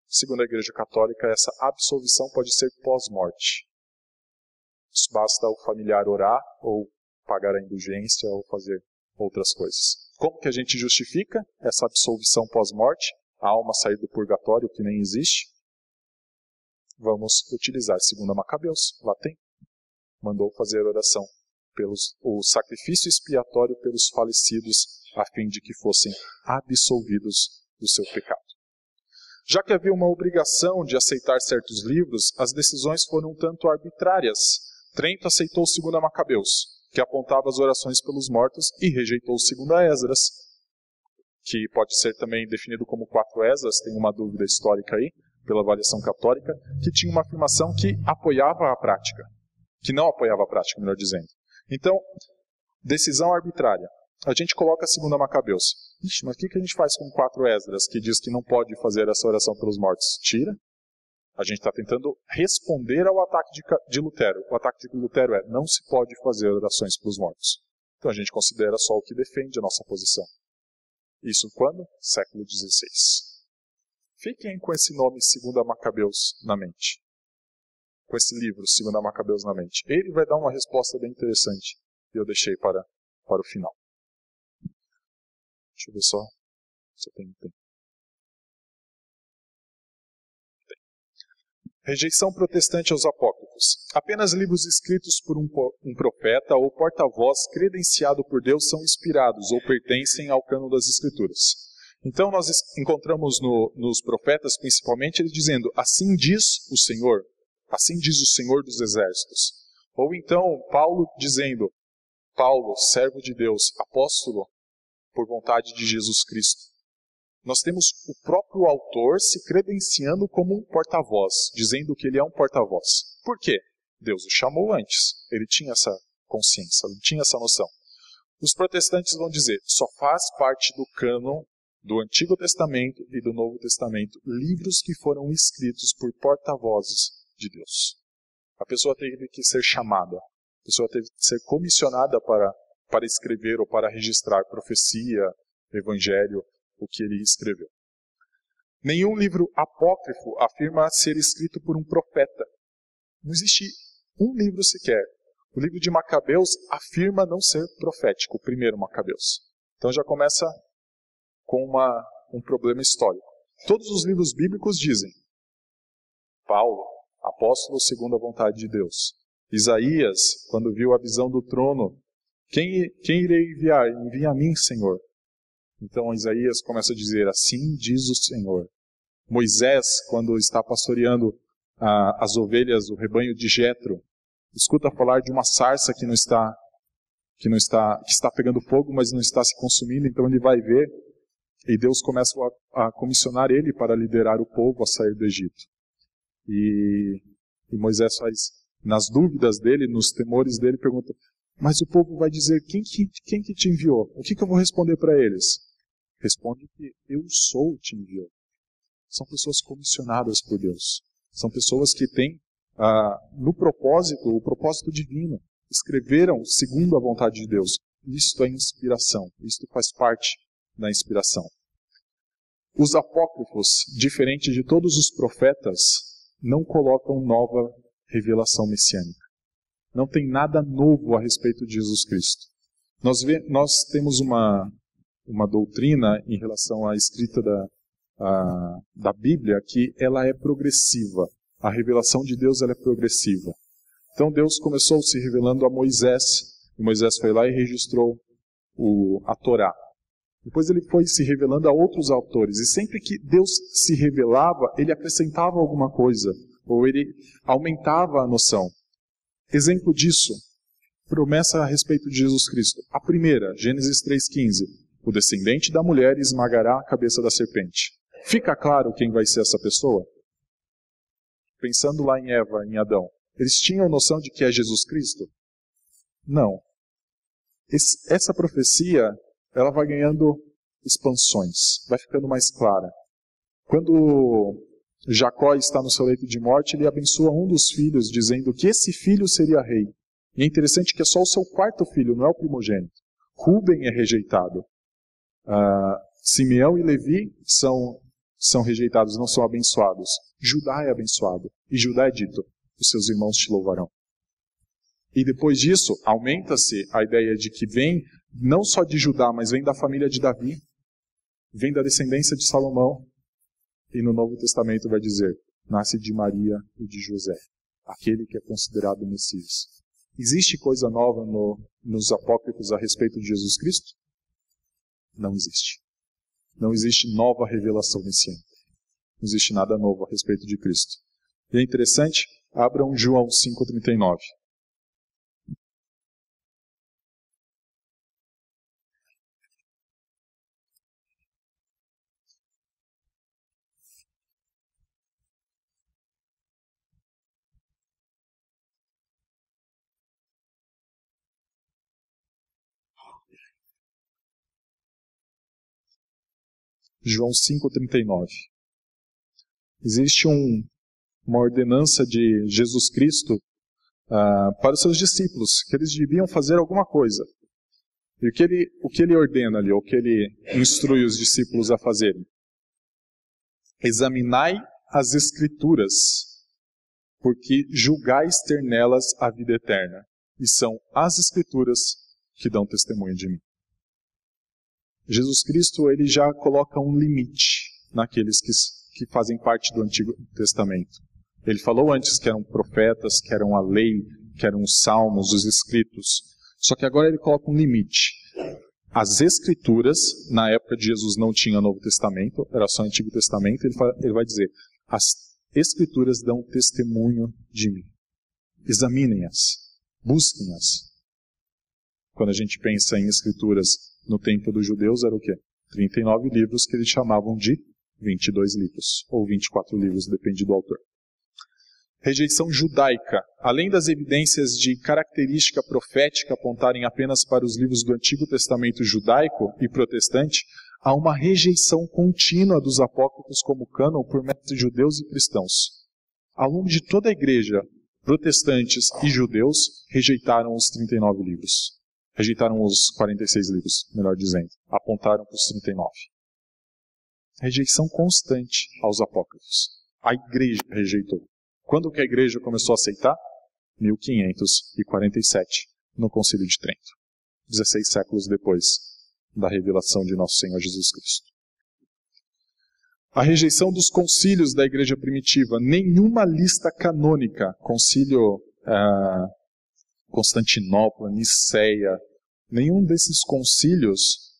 Segundo a Igreja Católica, essa absolvição pode ser pós-morte. Basta o familiar orar, ou pagar a indulgência, ou fazer outras coisas. Como que a gente justifica essa absolvição pós-morte? A alma sair do purgatório, que nem existe? Vamos utilizar 2 Macabeus, lá tem. Mandou fazer oração o sacrifício expiatório pelos falecidos, a fim de que fossem absolvidos do seu pecado. Já que havia uma obrigação de aceitar certos livros, as decisões foram um tanto arbitrárias. Trento aceitou 2 Macabeus, que apontava as orações pelos mortos, e rejeitou 2 Esdras, que pode ser também definido como 4 Esdras, tem uma dúvida histórica aí, pela avaliação católica, que tinha uma afirmação que apoiava a prática, que não apoiava a prática, melhor dizendo. Então, decisão arbitrária. A gente coloca 2 Macabeus. Ixi, mas o que a gente faz com 4 Esdras, que diz que não pode fazer essa oração pelos mortos? Tira. A gente está tentando responder ao ataque de Lutero. O ataque de Lutero é: não se pode fazer orações pelos mortos. Então a gente considera só o que defende a nossa posição. Isso quando? Século XVI. Fiquem com esse nome 2 Macabeus na mente. Com esse livro, 2 Macabeus na mente. Ele vai dar uma resposta bem interessante. E eu deixei para o final. Deixa eu ver só se eu tenho tempo. Rejeição protestante aos apócrifos. Apenas livros escritos por um profeta ou porta-voz credenciado por Deus são inspirados ou pertencem ao cânon das Escrituras. Então nós encontramos nos profetas, principalmente, ele dizendo: assim diz o Senhor, assim diz o Senhor dos Exércitos. Ou então Paulo dizendo: Paulo, servo de Deus, apóstolo por vontade de Jesus Cristo. Nós temos o próprio autor se credenciando como um porta-voz, dizendo que ele é um porta-voz. Por quê? Deus o chamou antes. Ele tinha essa consciência, ele tinha essa noção. Os protestantes vão dizer: só faz parte do cânon do Antigo Testamento e do Novo Testamento livros que foram escritos por porta-vozes de Deus. A pessoa teve que ser chamada, a pessoa teve que ser comissionada para escrever ou para registrar profecia, evangelho, o que ele escreveu. Nenhum livro apócrifo afirma ser escrito por um profeta. Não existe um livro sequer O livro de Macabeus afirma não ser profético, o primeiro Macabeus. Então já começa com um problema histórico. Todos os livros bíblicos dizem: Paulo, apóstolo segundo a vontade de Deus. Isaías, quando viu a visão do trono, quem irei enviar? Envia a mim, Senhor. Então Isaías começa a dizer: assim diz o Senhor. Moisés, quando está pastoreando as ovelhas, o rebanho de Jetro, escuta falar de uma sarça que está pegando fogo, mas não está se consumindo, então ele vai ver, e Deus começa a comissionar ele para liderar o povo a sair do Egito. E Moisés faz, nas dúvidas dele, nos temores dele, pergunta: mas o povo vai dizer, quem que te enviou? O que eu vou responder para eles? Responde que eu sou te enviou. São pessoas comissionadas por Deus. São pessoas que têm no propósito, o propósito divino. Escreveram segundo a vontade de Deus. Isto é inspiração. Isto faz parte da inspiração. Os apócrifos, diferente de todos os profetas, não colocam nova revelação messiânica. Não tem nada novo a respeito de Jesus Cristo. Nós temos uma doutrina em relação à escrita da Bíblia que ela é progressiva. A revelação de Deus ela é progressiva. Então Deus começou se revelando a Moisés, e Moisés foi lá e registrou a Torá. Depois ele foi se revelando a outros autores, e sempre que Deus se revelava, ele acrescentava alguma coisa, ou ele aumentava a noção. Exemplo disso, promessa a respeito de Jesus Cristo. A primeira, Gênesis 3,15. O descendente da mulher esmagará a cabeça da serpente. Fica claro quem vai ser essa pessoa? Pensando lá em Eva, em Adão, eles tinham noção de que é Jesus Cristo? Não. Essa profecia, ela vai ganhando expansões, vai ficando mais clara. Quando Jacó está no seu leito de morte, ele abençoa um dos filhos, dizendo que esse filho seria rei. E é interessante que é só o seu quarto filho, não é o primogênito. Rúben é rejeitado. Simeão e Levi são rejeitados, não são abençoados. Judá é abençoado. E Judá é dito: os seus irmãos te louvarão. E depois disso, aumenta-se a ideia de que vem não só de Judá, mas vem da família de Davi, vem da descendência de Salomão. E no Novo Testamento vai dizer: nasce de Maria e de José, aquele que é considerado o Messias. Existe coisa nova nos apócrifos a respeito de Jesus Cristo? Não existe. Não existe nova revelação messiânica. Não existe nada novo a respeito de Cristo. E é interessante, abram João 5,39. João 5,39. Existe uma ordenança de Jesus Cristo para os seus discípulos, que eles deviam fazer alguma coisa. E o que ele ordena ali, o que ele instrui os discípulos a fazerem? Examinai as Escrituras, porque julgais ter nelas a vida eterna. E são as Escrituras que dão testemunho de mim. Jesus Cristo, ele já coloca um limite naqueles que fazem parte do Antigo Testamento. Ele falou antes que eram profetas, que eram a lei, que eram os salmos, os escritos. Só que agora ele coloca um limite. As Escrituras, na época de Jesus não tinha Novo Testamento, era só Antigo Testamento, ele vai dizer: as Escrituras dão testemunho de mim. Examinem-as, busquem-as. Quando a gente pensa em Escrituras no tempo dos judeus, era o quê? 39 livros que eles chamavam de 22 livros, ou 24 livros, depende do autor. Rejeição judaica. Além das evidências de característica profética apontarem apenas para os livros do Antigo Testamento judaico e protestante, há uma rejeição contínua dos apócrifos como cânon por mestres judeus e cristãos. Ao longo de toda a igreja, protestantes e judeus rejeitaram os 39 livros. Rejeitaram os 46 livros, melhor dizendo. Apontaram para os 39. Rejeição constante aos apócrifos. A igreja rejeitou. Quando que a igreja começou a aceitar? 1547, no Concílio de Trento, 16 séculos depois da revelação de nosso Senhor Jesus Cristo. A rejeição dos concílios da igreja primitiva, nenhuma lista canônica, concílio Constantinopla, Niceia, nenhum desses concílios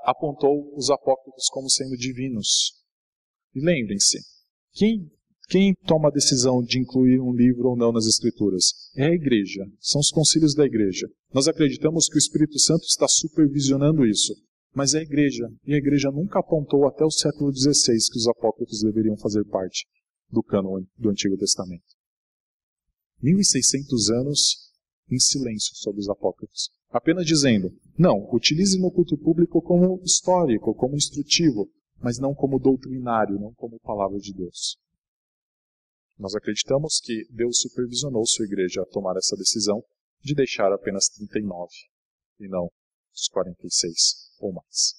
apontou os apócrifos como sendo divinos. E lembrem-se, quem toma a decisão de incluir um livro ou não nas Escrituras? É a igreja, são os concílios da igreja. Nós acreditamos que o Espírito Santo está supervisionando isso, mas é a igreja, e a igreja nunca apontou até o século XVI que os apócrifos deveriam fazer parte do cânon do Antigo Testamento. 1600 anos em silêncio sobre os apócrifos, apenas dizendo, não, utilize no culto público como histórico, como instrutivo, mas não como doutrinário, não como palavra de Deus. Nós acreditamos que Deus supervisionou sua igreja a tomar essa decisão de deixar apenas 39 e não os 46 ou mais.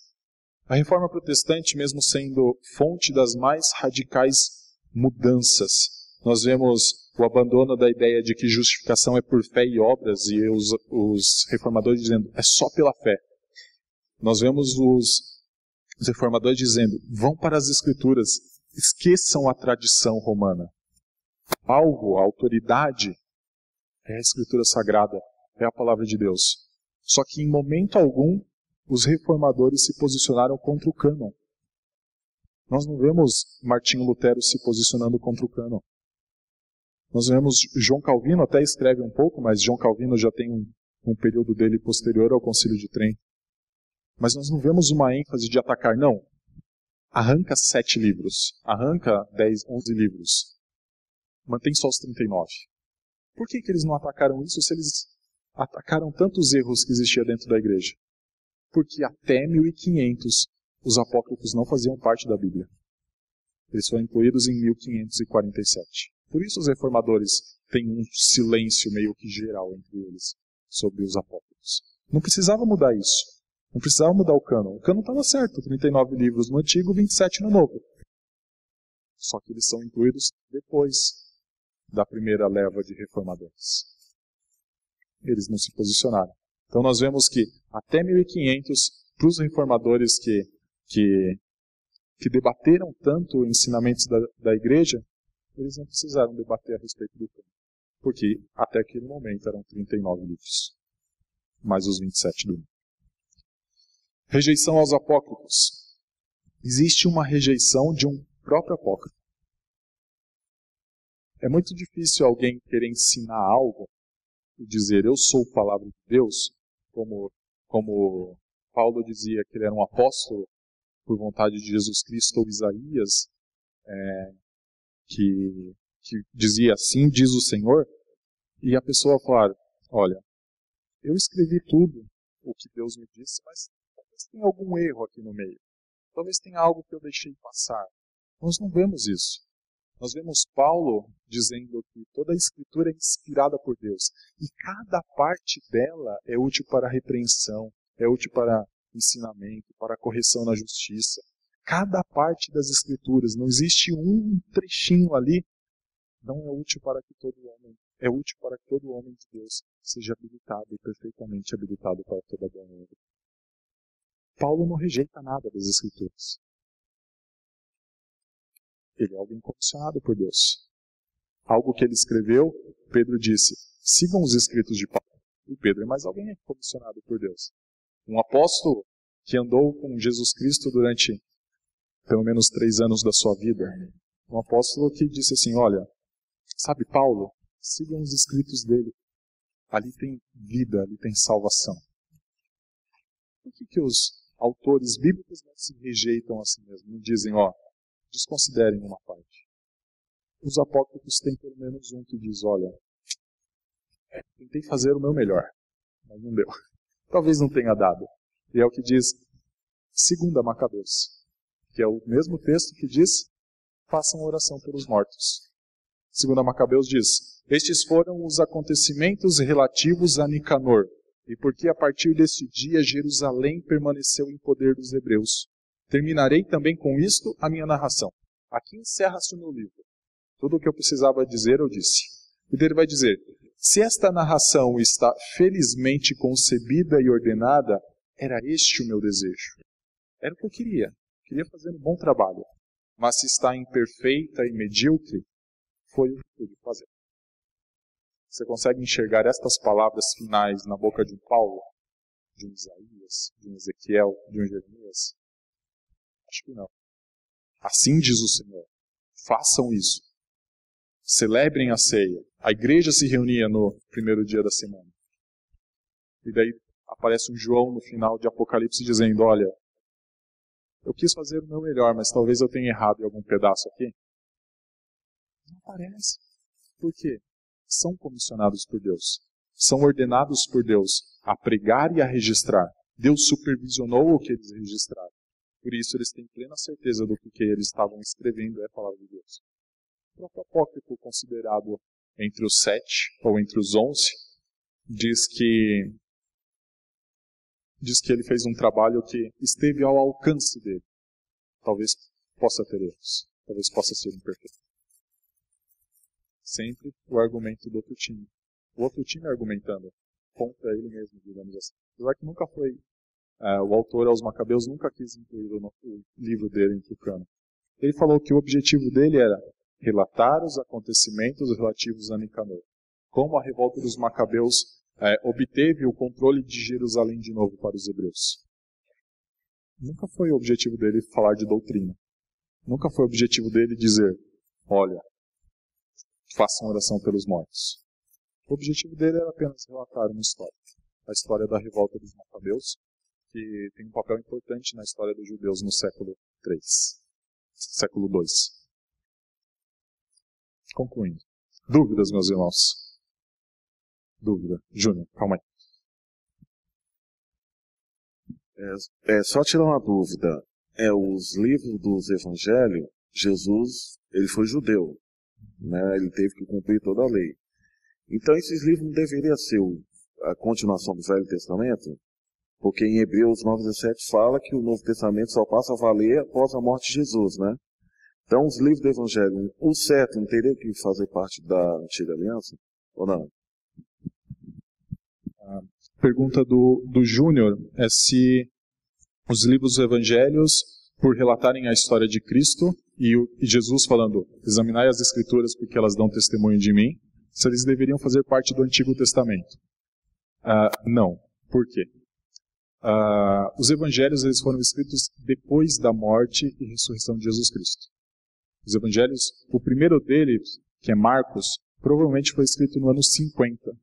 A reforma protestante, mesmo sendo fonte das mais radicais mudanças, nós vemos o abandono da ideia de que justificação é por fé e obras, e os reformadores dizendo, é só pela fé. Nós vemos os reformadores dizendo, vão para as Escrituras, esqueçam a tradição romana. Algo, a autoridade, é a Escritura Sagrada, é a Palavra de Deus. Só que em momento algum, os reformadores se posicionaram contra o cânon. Nós não vemos Martinho Lutero se posicionando contra o cânon. Nós vemos João Calvino, até escreve um pouco, mas João Calvino já tem um período dele posterior ao Concílio de Trento. Mas nós não vemos uma ênfase de atacar, não. Arranca 7 livros, arranca 10, 11 livros. Mantém só os 39. Por que eles não atacaram isso se eles atacaram tantos erros que existiam dentro da igreja? Porque até 1500 os apócrifos não faziam parte da Bíblia. Eles foram incluídos em 1547. Por isso os reformadores têm um silêncio meio que geral entre eles sobre os apócrifos. Não precisava mudar isso. Não precisava mudar o cânon. O cânon estava certo, 39 livros no Antigo, 27 no Novo. Só que eles são incluídos depois da primeira leva de reformadores. Eles não se posicionaram. Então nós vemos que até 1500, para os reformadores que debateram tanto ensinamentos da igreja, eles não precisaram debater a respeito do cânon. Porque até aquele momento eram 39 livros, mais os 27 do Novo. Rejeição aos apócrifos. Existe uma rejeição de um próprio apócrifo. É muito difícil alguém querer ensinar algo e dizer, eu sou a palavra de Deus, como Paulo dizia que ele era um apóstolo por vontade de Jesus Cristo, ou Isaías, que dizia assim, diz o Senhor, e a pessoa falar, olha, eu escrevi tudo o que Deus me disse, mas talvez tenha algum erro aqui no meio. Talvez tenha algo que eu deixei passar. Nós não vemos isso. Nós vemos Paulo dizendo que toda a Escritura é inspirada por Deus. E cada parte dela é útil para a repreensão, é útil para ensinamento, para a correção na justiça. Cada parte das Escrituras, não existe um trechinho ali, não é útil para que todo homem, é útil para que todo homem de Deus seja habilitado e perfeitamente habilitado para toda boa obra. Paulo não rejeita nada das Escrituras. Ele é alguém comissionado por Deus. Algo que ele escreveu, Pedro disse, sigam os escritos de Paulo. E Pedro é mais alguém comissionado por Deus. Um apóstolo que andou com Jesus Cristo durante pelo menos 3 anos da sua vida. Um apóstolo que disse assim, olha, sabe Paulo? Sigam os escritos dele. Ali tem vida, ali tem salvação. Por que os autores bíblicos não se rejeitam a si mesmos? Não dizem, desconsiderem uma parte. Os apócrifos têm pelo menos um que diz, olha, tentei fazer o meu melhor, mas não deu. Talvez não tenha dado. E é o que diz 2 Macabeus, que é o mesmo texto que diz, façam oração pelos mortos. 2 Macabeus diz, estes foram os acontecimentos relativos a Nicanor, e porque a partir deste dia Jerusalém permaneceu em poder dos hebreus. Terminarei também com isto a minha narração. Aqui encerra-se o meu livro. Tudo o que eu precisava dizer, eu disse. E ele vai dizer, Se esta narração está felizmente concebida e ordenada, era este o meu desejo. Era o que eu queria. Queria fazer um bom trabalho. Mas se está imperfeita e medíocre, foi o que pude fazer. Você consegue enxergar estas palavras finais na boca de um Paulo, de um Isaías, de um Ezequiel, de um Jeremias? Acho que não. Assim diz o Senhor. Façam isso. Celebrem a ceia. A igreja se reunia no primeiro dia da semana. E daí aparece um João no final de Apocalipse dizendo, olha, eu quis fazer o meu melhor, mas talvez eu tenha errado em algum pedaço aqui. Não aparece. Por quê? São comissionados por Deus. São ordenados por Deus a pregar e a registrar. Deus supervisionou o que eles registraram. Por isso eles têm plena certeza do que eles estavam escrevendo é a palavra de Deus. O próprio apócrifo, considerado entre os 7 ou entre os 11, diz que ele fez um trabalho que esteve ao alcance dele. Talvez possa ter erros. Talvez possa ser imperfeito. Sempre o argumento do outro time. O outro time argumentando contra ele mesmo, digamos assim. Apesar que nunca foi... o autor aos Macabeus nunca quis incluir o livro dele entre o cano. Ele falou que o objetivo dele era relatar os acontecimentos relativos a Nicanor. Como a revolta dos Macabeus obteve o controle de Jerusalém de novo para os hebreus. Nunca foi o objetivo dele falar de doutrina. Nunca foi o objetivo dele dizer, olha, façam oração pelos mortos. O objetivo dele era apenas relatar uma história. A história da revolta dos Macabeus, que tem um papel importante na história dos judeus no século III, século II. Concluindo. Dúvidas, meus irmãos? Dúvida. Júnior, calma aí. Só tirar uma dúvida. Os livros dos evangelhos, Jesus, ele foi judeu. Né? Ele teve que cumprir toda a lei. Então esses livros não deveriam ser a continuação do Velho Testamento? Porque em Hebreus 9:17 fala que o Novo Testamento só passa a valer após a morte de Jesus, né? Então os livros do Evangelho, o certo não teria que fazer parte da Antiga Aliança? Ou não? A pergunta do Júnior é se os livros dos Evangelhos, por relatarem a história de Cristo e Jesus falando, examinai as Escrituras porque elas dão testemunho de mim, se eles deveriam fazer parte do Antigo Testamento. Não. Por quê? Os Evangelhos eles foram escritos depois da morte e ressurreição de Jesus Cristo. Os Evangelhos, o primeiro deles, que é Marcos, provavelmente foi escrito no ano 50.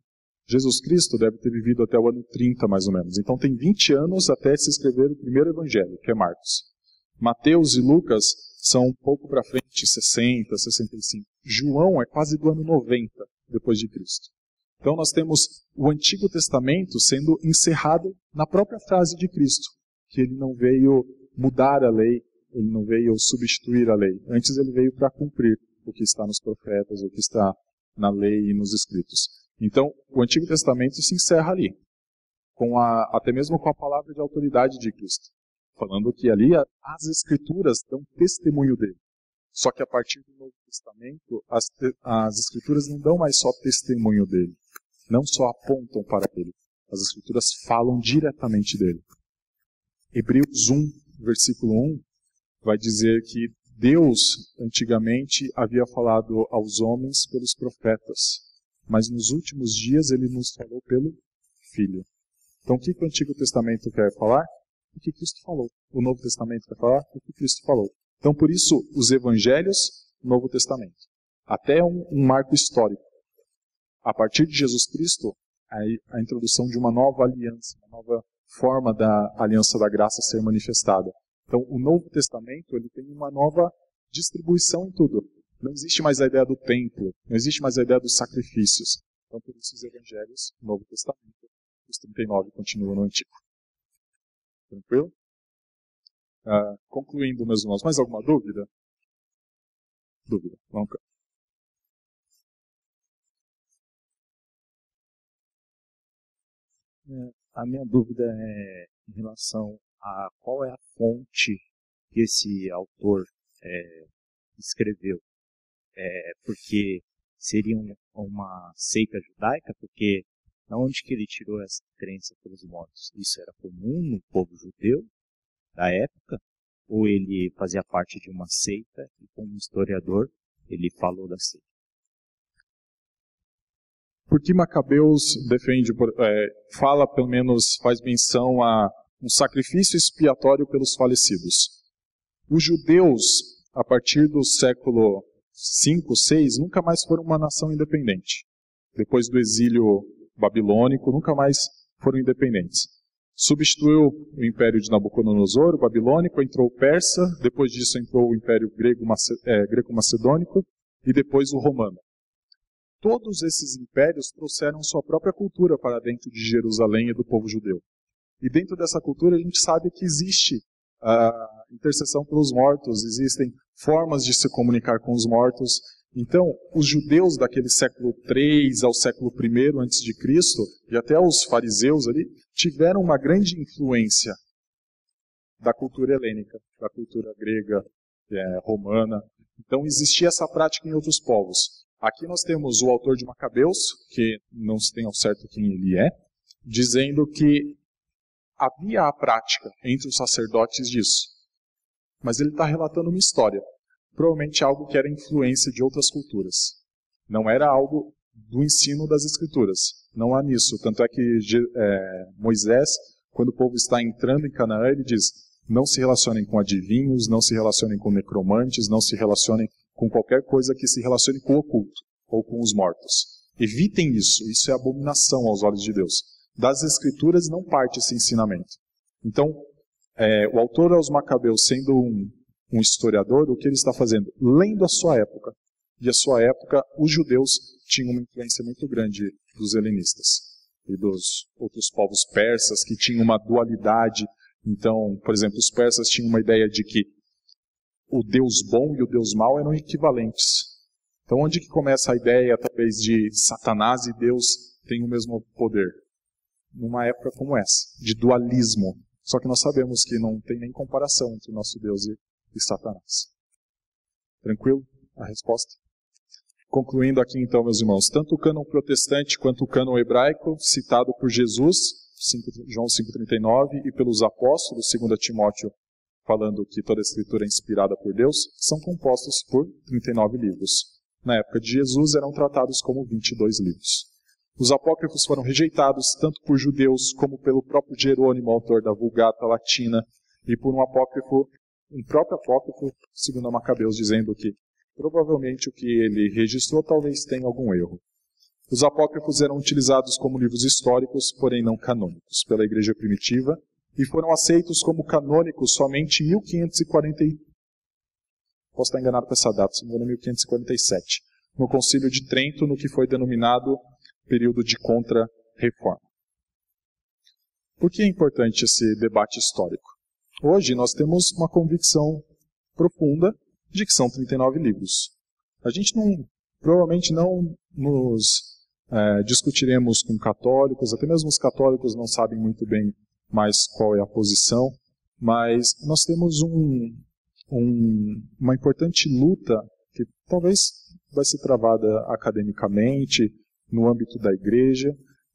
Jesus Cristo deve ter vivido até o ano 30, mais ou menos. Então tem 20 anos até se escrever o primeiro Evangelho, que é Marcos. Mateus e Lucas são um pouco para frente, 60, 65. João é quase do ano 90 depois de Cristo. Então nós temos o Antigo Testamento sendo encerrado na própria frase de Cristo, que ele não veio mudar a lei, ele não veio substituir a lei. Antes ele veio para cumprir o que está nos profetas, o que está na lei e nos escritos. Então o Antigo Testamento se encerra ali, até mesmo com a palavra de autoridade de Cristo, falando que ali as Escrituras dão testemunho dele. Só que a partir do Novo Testamento, as Escrituras não dão mais só testemunho dele, não só apontam para ele. As Escrituras falam diretamente dele. Hebreus 1, versículo 1, vai dizer que Deus, antigamente, havia falado aos homens pelos profetas, mas nos últimos dias ele nos falou pelo Filho. Então o que o Antigo Testamento quer falar? O que Cristo falou. O Novo Testamento quer falar? O que Cristo falou. Então por isso, os Evangelhos, Novo Testamento. Até um marco histórico. A partir de Jesus Cristo, a introdução de uma nova aliança, uma nova forma da aliança da graça ser manifestada. Então, o Novo Testamento ele tem uma nova distribuição em tudo. Não existe mais a ideia do templo, não existe mais a ideia dos sacrifícios. Então, por isso, os Evangelhos, Novo Testamento, os 39 continuam no Antigo. Tranquilo? Concluindo, meus irmãos, mais alguma dúvida? Dúvida? Vamos cá. A minha dúvida é em relação a qual é a fonte que esse autor escreveu. Porque seria uma seita judaica? Porque de onde que ele tirou essa crença pelos mortos? Isso era comum no povo judeu da época? Ou ele fazia parte de uma seita e, como historiador, ele falou da seita? Porque Macabeus defende, fala pelo menos, faz menção a um sacrifício expiatório pelos falecidos. Os judeus, a partir do século 5, 6, nunca mais foram uma nação independente. Depois do exílio babilônico, nunca mais foram independentes. Substituiu o império de Nabucodonosor, o babilônico, entrou o persa, depois disso entrou o império greco-macedônico e depois o romano. Todos esses impérios trouxeram sua própria cultura para dentro de Jerusalém e do povo judeu. E dentro dessa cultura a gente sabe que existe a intercessão pelos mortos, existem formas de se comunicar com os mortos. Então, os judeus daquele século 3 ao século 1 antes de Cristo, e até os fariseus ali, tiveram uma grande influência da cultura helênica, da cultura grega, romana. Então, existia essa prática em outros povos. Aqui nós temos o autor de Macabeus, que não se tem ao certo quem ele é, dizendo que havia a prática entre os sacerdotes disso. Mas ele está relatando uma história. Provavelmente algo que era influência de outras culturas. Não era algo do ensino das Escrituras. Não há nisso. Tanto é que Moisés, quando o povo está entrando em Canaã, ele diz: não se relacionem com adivinhos, não se relacionem com necromantes, não se relacionem com qualquer coisa que se relacione com o oculto ou com os mortos. Evitem isso. Isso é abominação aos olhos de Deus. Das Escrituras não parte esse ensinamento. Então, o autor aos Macabeus, sendo um historiador, o que ele está fazendo? Lendo a sua época. E a sua época, os judeus tinham uma influência muito grande dos helenistas e dos outros povos persas, que tinham uma dualidade. Então, por exemplo, os persas tinham uma ideia de que o Deus bom e o Deus mau eram equivalentes. Então, onde que começa a ideia, talvez, de Satanás e Deus têm o mesmo poder? Numa época como essa, de dualismo. Só que nós sabemos que não tem nem comparação entre o nosso Deus e Satanás. Tranquilo? A resposta? Concluindo aqui então, meus irmãos, tanto o cânon protestante quanto o cânon hebraico, citado por Jesus, João 5,39, e pelos apóstolos, 2 Timóteo, falando que toda a escritura é inspirada por Deus, são compostos por 39 livros. Na época de Jesus eram tratados como 22 livros. Os apócrifos foram rejeitados tanto por judeus como pelo próprio Jerônimo, autor da Vulgata Latina, e por um próprio apócrifo, segundo Macabeus, dizendo que provavelmente o que ele registrou talvez tenha algum erro. Os apócrifos eram utilizados como livros históricos, porém não canônicos, pela igreja primitiva, e foram aceitos como canônicos somente em 1540. Posso estar enganado com essa data, se não me engano, 1547, no Concílio de Trento, no que foi denominado período de contra-reforma. Por que é importante esse debate histórico? Hoje nós temos uma convicção profunda de que são 39 livros. A gente provavelmente não nos discutiremos com católicos, até mesmo os católicos não sabem muito bem mais qual é a posição, mas nós temos uma importante luta que talvez vai ser travada academicamente, no âmbito da igreja,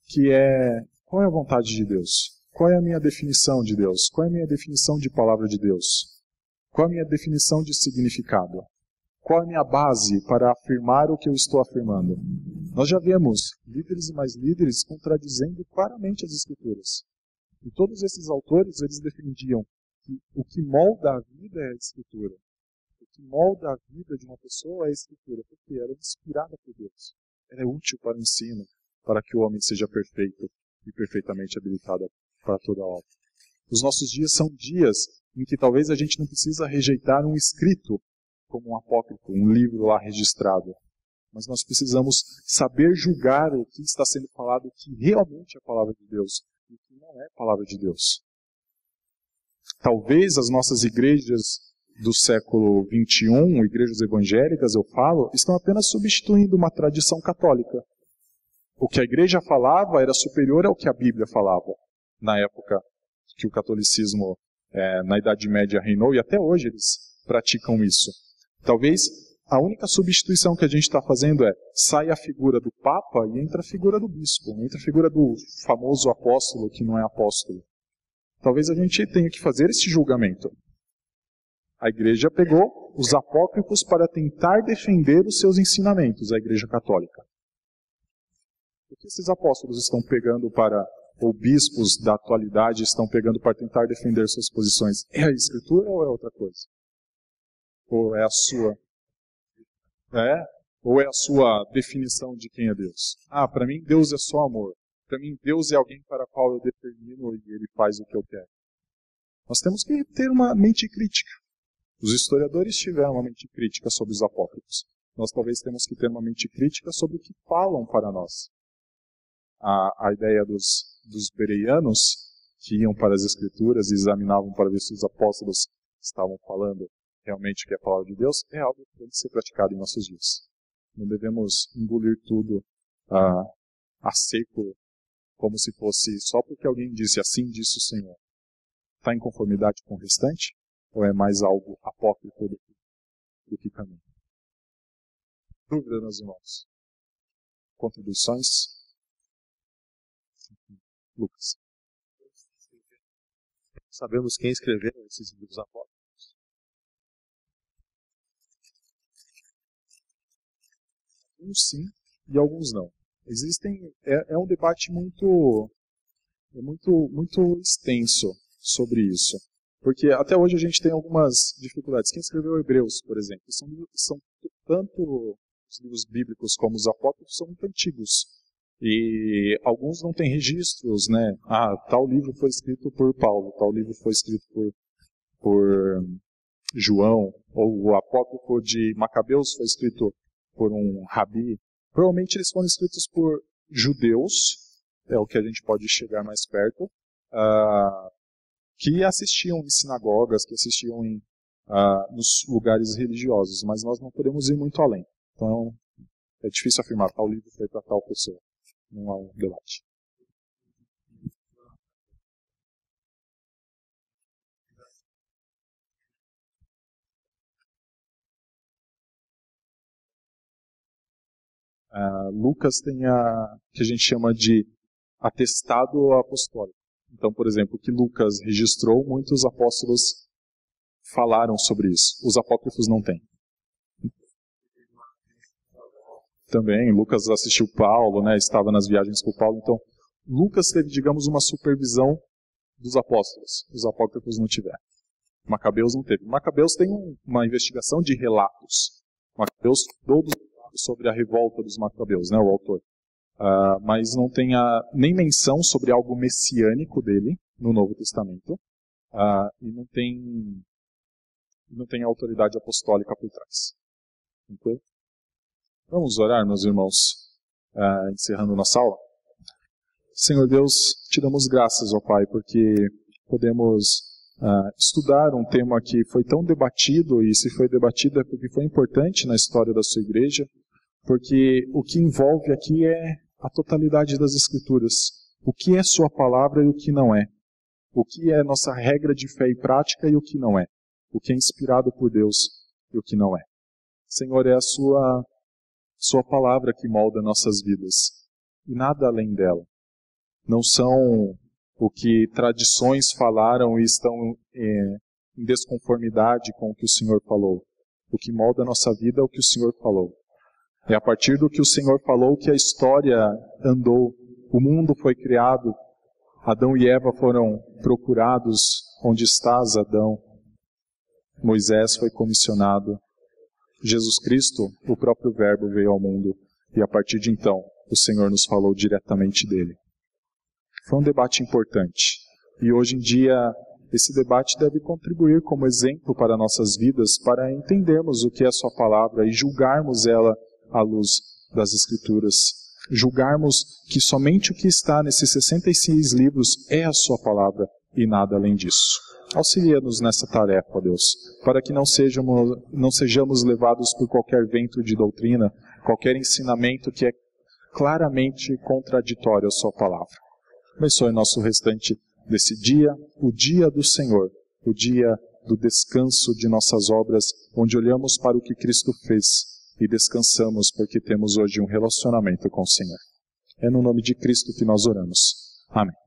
que é: qual é a vontade de Deus? Qual é a minha definição de Deus? Qual é a minha definição de palavra de Deus? Qual é a minha definição de significado? Qual é a minha base para afirmar o que eu estou afirmando? Nós já vemos líderes e mais líderes contradizendo claramente as Escrituras. E todos esses autores, eles defendiam que o que molda a vida é a Escritura. O que molda a vida de uma pessoa é a Escritura, porque ela é inspirada por Deus. Ela é útil para o ensino, para que o homem seja perfeito e perfeitamente habilitado para toda a obra. Os nossos dias são dias em que talvez a gente não precisa rejeitar um escrito, como um apócrifo, um livro lá registrado. Mas nós precisamos saber julgar o que está sendo falado, que realmente é a palavra de Deus, e o que não é a palavra de Deus. Talvez as nossas igrejas do século XXI, igrejas evangélicas, eu falo, estão apenas substituindo uma tradição católica. O que a igreja falava era superior ao que a Bíblia falava, na época que o catolicismo na Idade Média reinou, e até hoje eles praticam isso. Talvez A única substituição que a gente está fazendo é, sai a figura do Papa e entra a figura do Bispo, entra a figura do famoso apóstolo que não é apóstolo. Talvez a gente tenha que fazer esse julgamento. A igreja pegou os apócrifos para tentar defender os seus ensinamentos, a igreja católica. O que esses apóstolos estão pegando para, ou bispos da atualidade estão pegando para tentar defender suas posições? É a escritura ou é outra coisa? Ou é a sua... Ou é a sua definição de quem é Deus? Ah, para mim Deus é só amor. Para mim Deus é alguém para o qual eu determino e ele faz o que eu quero. Nós temos que ter uma mente crítica. Os historiadores tiveram uma mente crítica sobre os apócrifos. Nós talvez temos que ter uma mente crítica sobre o que falam para nós. A ideia dos bereanos, que iam para as escrituras e examinavam para ver se os apóstolos estavam falando realmente o que é a palavra de Deus, é algo que deve ser praticado em nossos dias. Não devemos engolir tudo a seco, como se fosse só porque alguém disse assim disse o Senhor. Está em conformidade com o restante? Ou é mais algo apócrifo do que caminho? Dúvida, meus irmãos? Contribuições? Lucas. Sabemos quem escreveu esses livros apócrifos? Alguns sim e alguns não. É um debate muito extenso sobre isso. Porque até hoje a gente tem algumas dificuldades. Quem escreveu Hebreus, por exemplo, são tanto os livros bíblicos como os apócrifos são muito antigos. E alguns não têm registros, né? Ah, tal livro foi escrito por Paulo, tal livro foi escrito por João, ou o apócrifo de Macabeus foi escrito por um rabi. Provavelmente eles foram escritos por judeus, é o que a gente pode chegar mais perto, que assistiam em sinagogas, que assistiam nos lugares religiosos, mas nós não podemos ir muito além. Então, é difícil afirmar tal livro foi para tal pessoa. Não há um debate. Lucas tem que a gente chama de atestado apostólico. Então, por exemplo, o que Lucas registrou, muitos apóstolos falaram sobre isso. Os apócrifos não têm. Também, Lucas assistiu Paulo, né, estava nas viagens com Paulo. Então, Lucas teve, digamos, uma supervisão dos apóstolos. Os apócrifos não tiveram. Macabeus não teve. Macabeus tem uma investigação de relatos. Macabeus, todos sobre a revolta dos Macabeus, né, o autor. Mas não tem nem menção sobre algo messiânico dele no Novo Testamento. E não tem autoridade apostólica por trás. Tranquilo? Vamos orar, meus irmãos, encerrando nossa aula. Senhor Deus, te damos graças, ó Pai, porque podemos estudar um tema que foi tão debatido, e se foi debatido é porque foi importante na história da sua igreja, porque o que envolve aqui é a totalidade das Escrituras. O que é sua palavra e o que não é. O que é nossa regra de fé e prática e o que não é. O que é inspirado por Deus e o que não é. Senhor, é a sua palavra que molda nossas vidas. E nada além dela. Não são o que tradições falaram e estão em desconformidade com o que o Senhor falou. O que molda a nossa vida é o que o Senhor falou. É a partir do que o Senhor falou que a história andou. O mundo foi criado. Adão e Eva foram procurados. Onde estás, Adão? Moisés foi comissionado. Jesus Cristo, o próprio Verbo, veio ao mundo. E a partir de então, o Senhor nos falou diretamente dele. Foi um debate importante. E hoje em dia, esse debate deve contribuir como exemplo para nossas vidas, para entendermos o que é a sua palavra e julgarmos ela à luz das Escrituras. Julgarmos que somente o que está nesses 66 livros é a sua palavra e nada além disso. Auxilia-nos nessa tarefa, ó Deus, para que não sejamos levados por qualquer vento de doutrina, qualquer ensinamento que é claramente contraditório à sua palavra. Abençoe nosso restante desse dia, o dia do Senhor, o dia do descanso de nossas obras, onde olhamos para o que Cristo fez e descansamos porque temos hoje um relacionamento com o Senhor. É no nome de Cristo que nós oramos. Amém.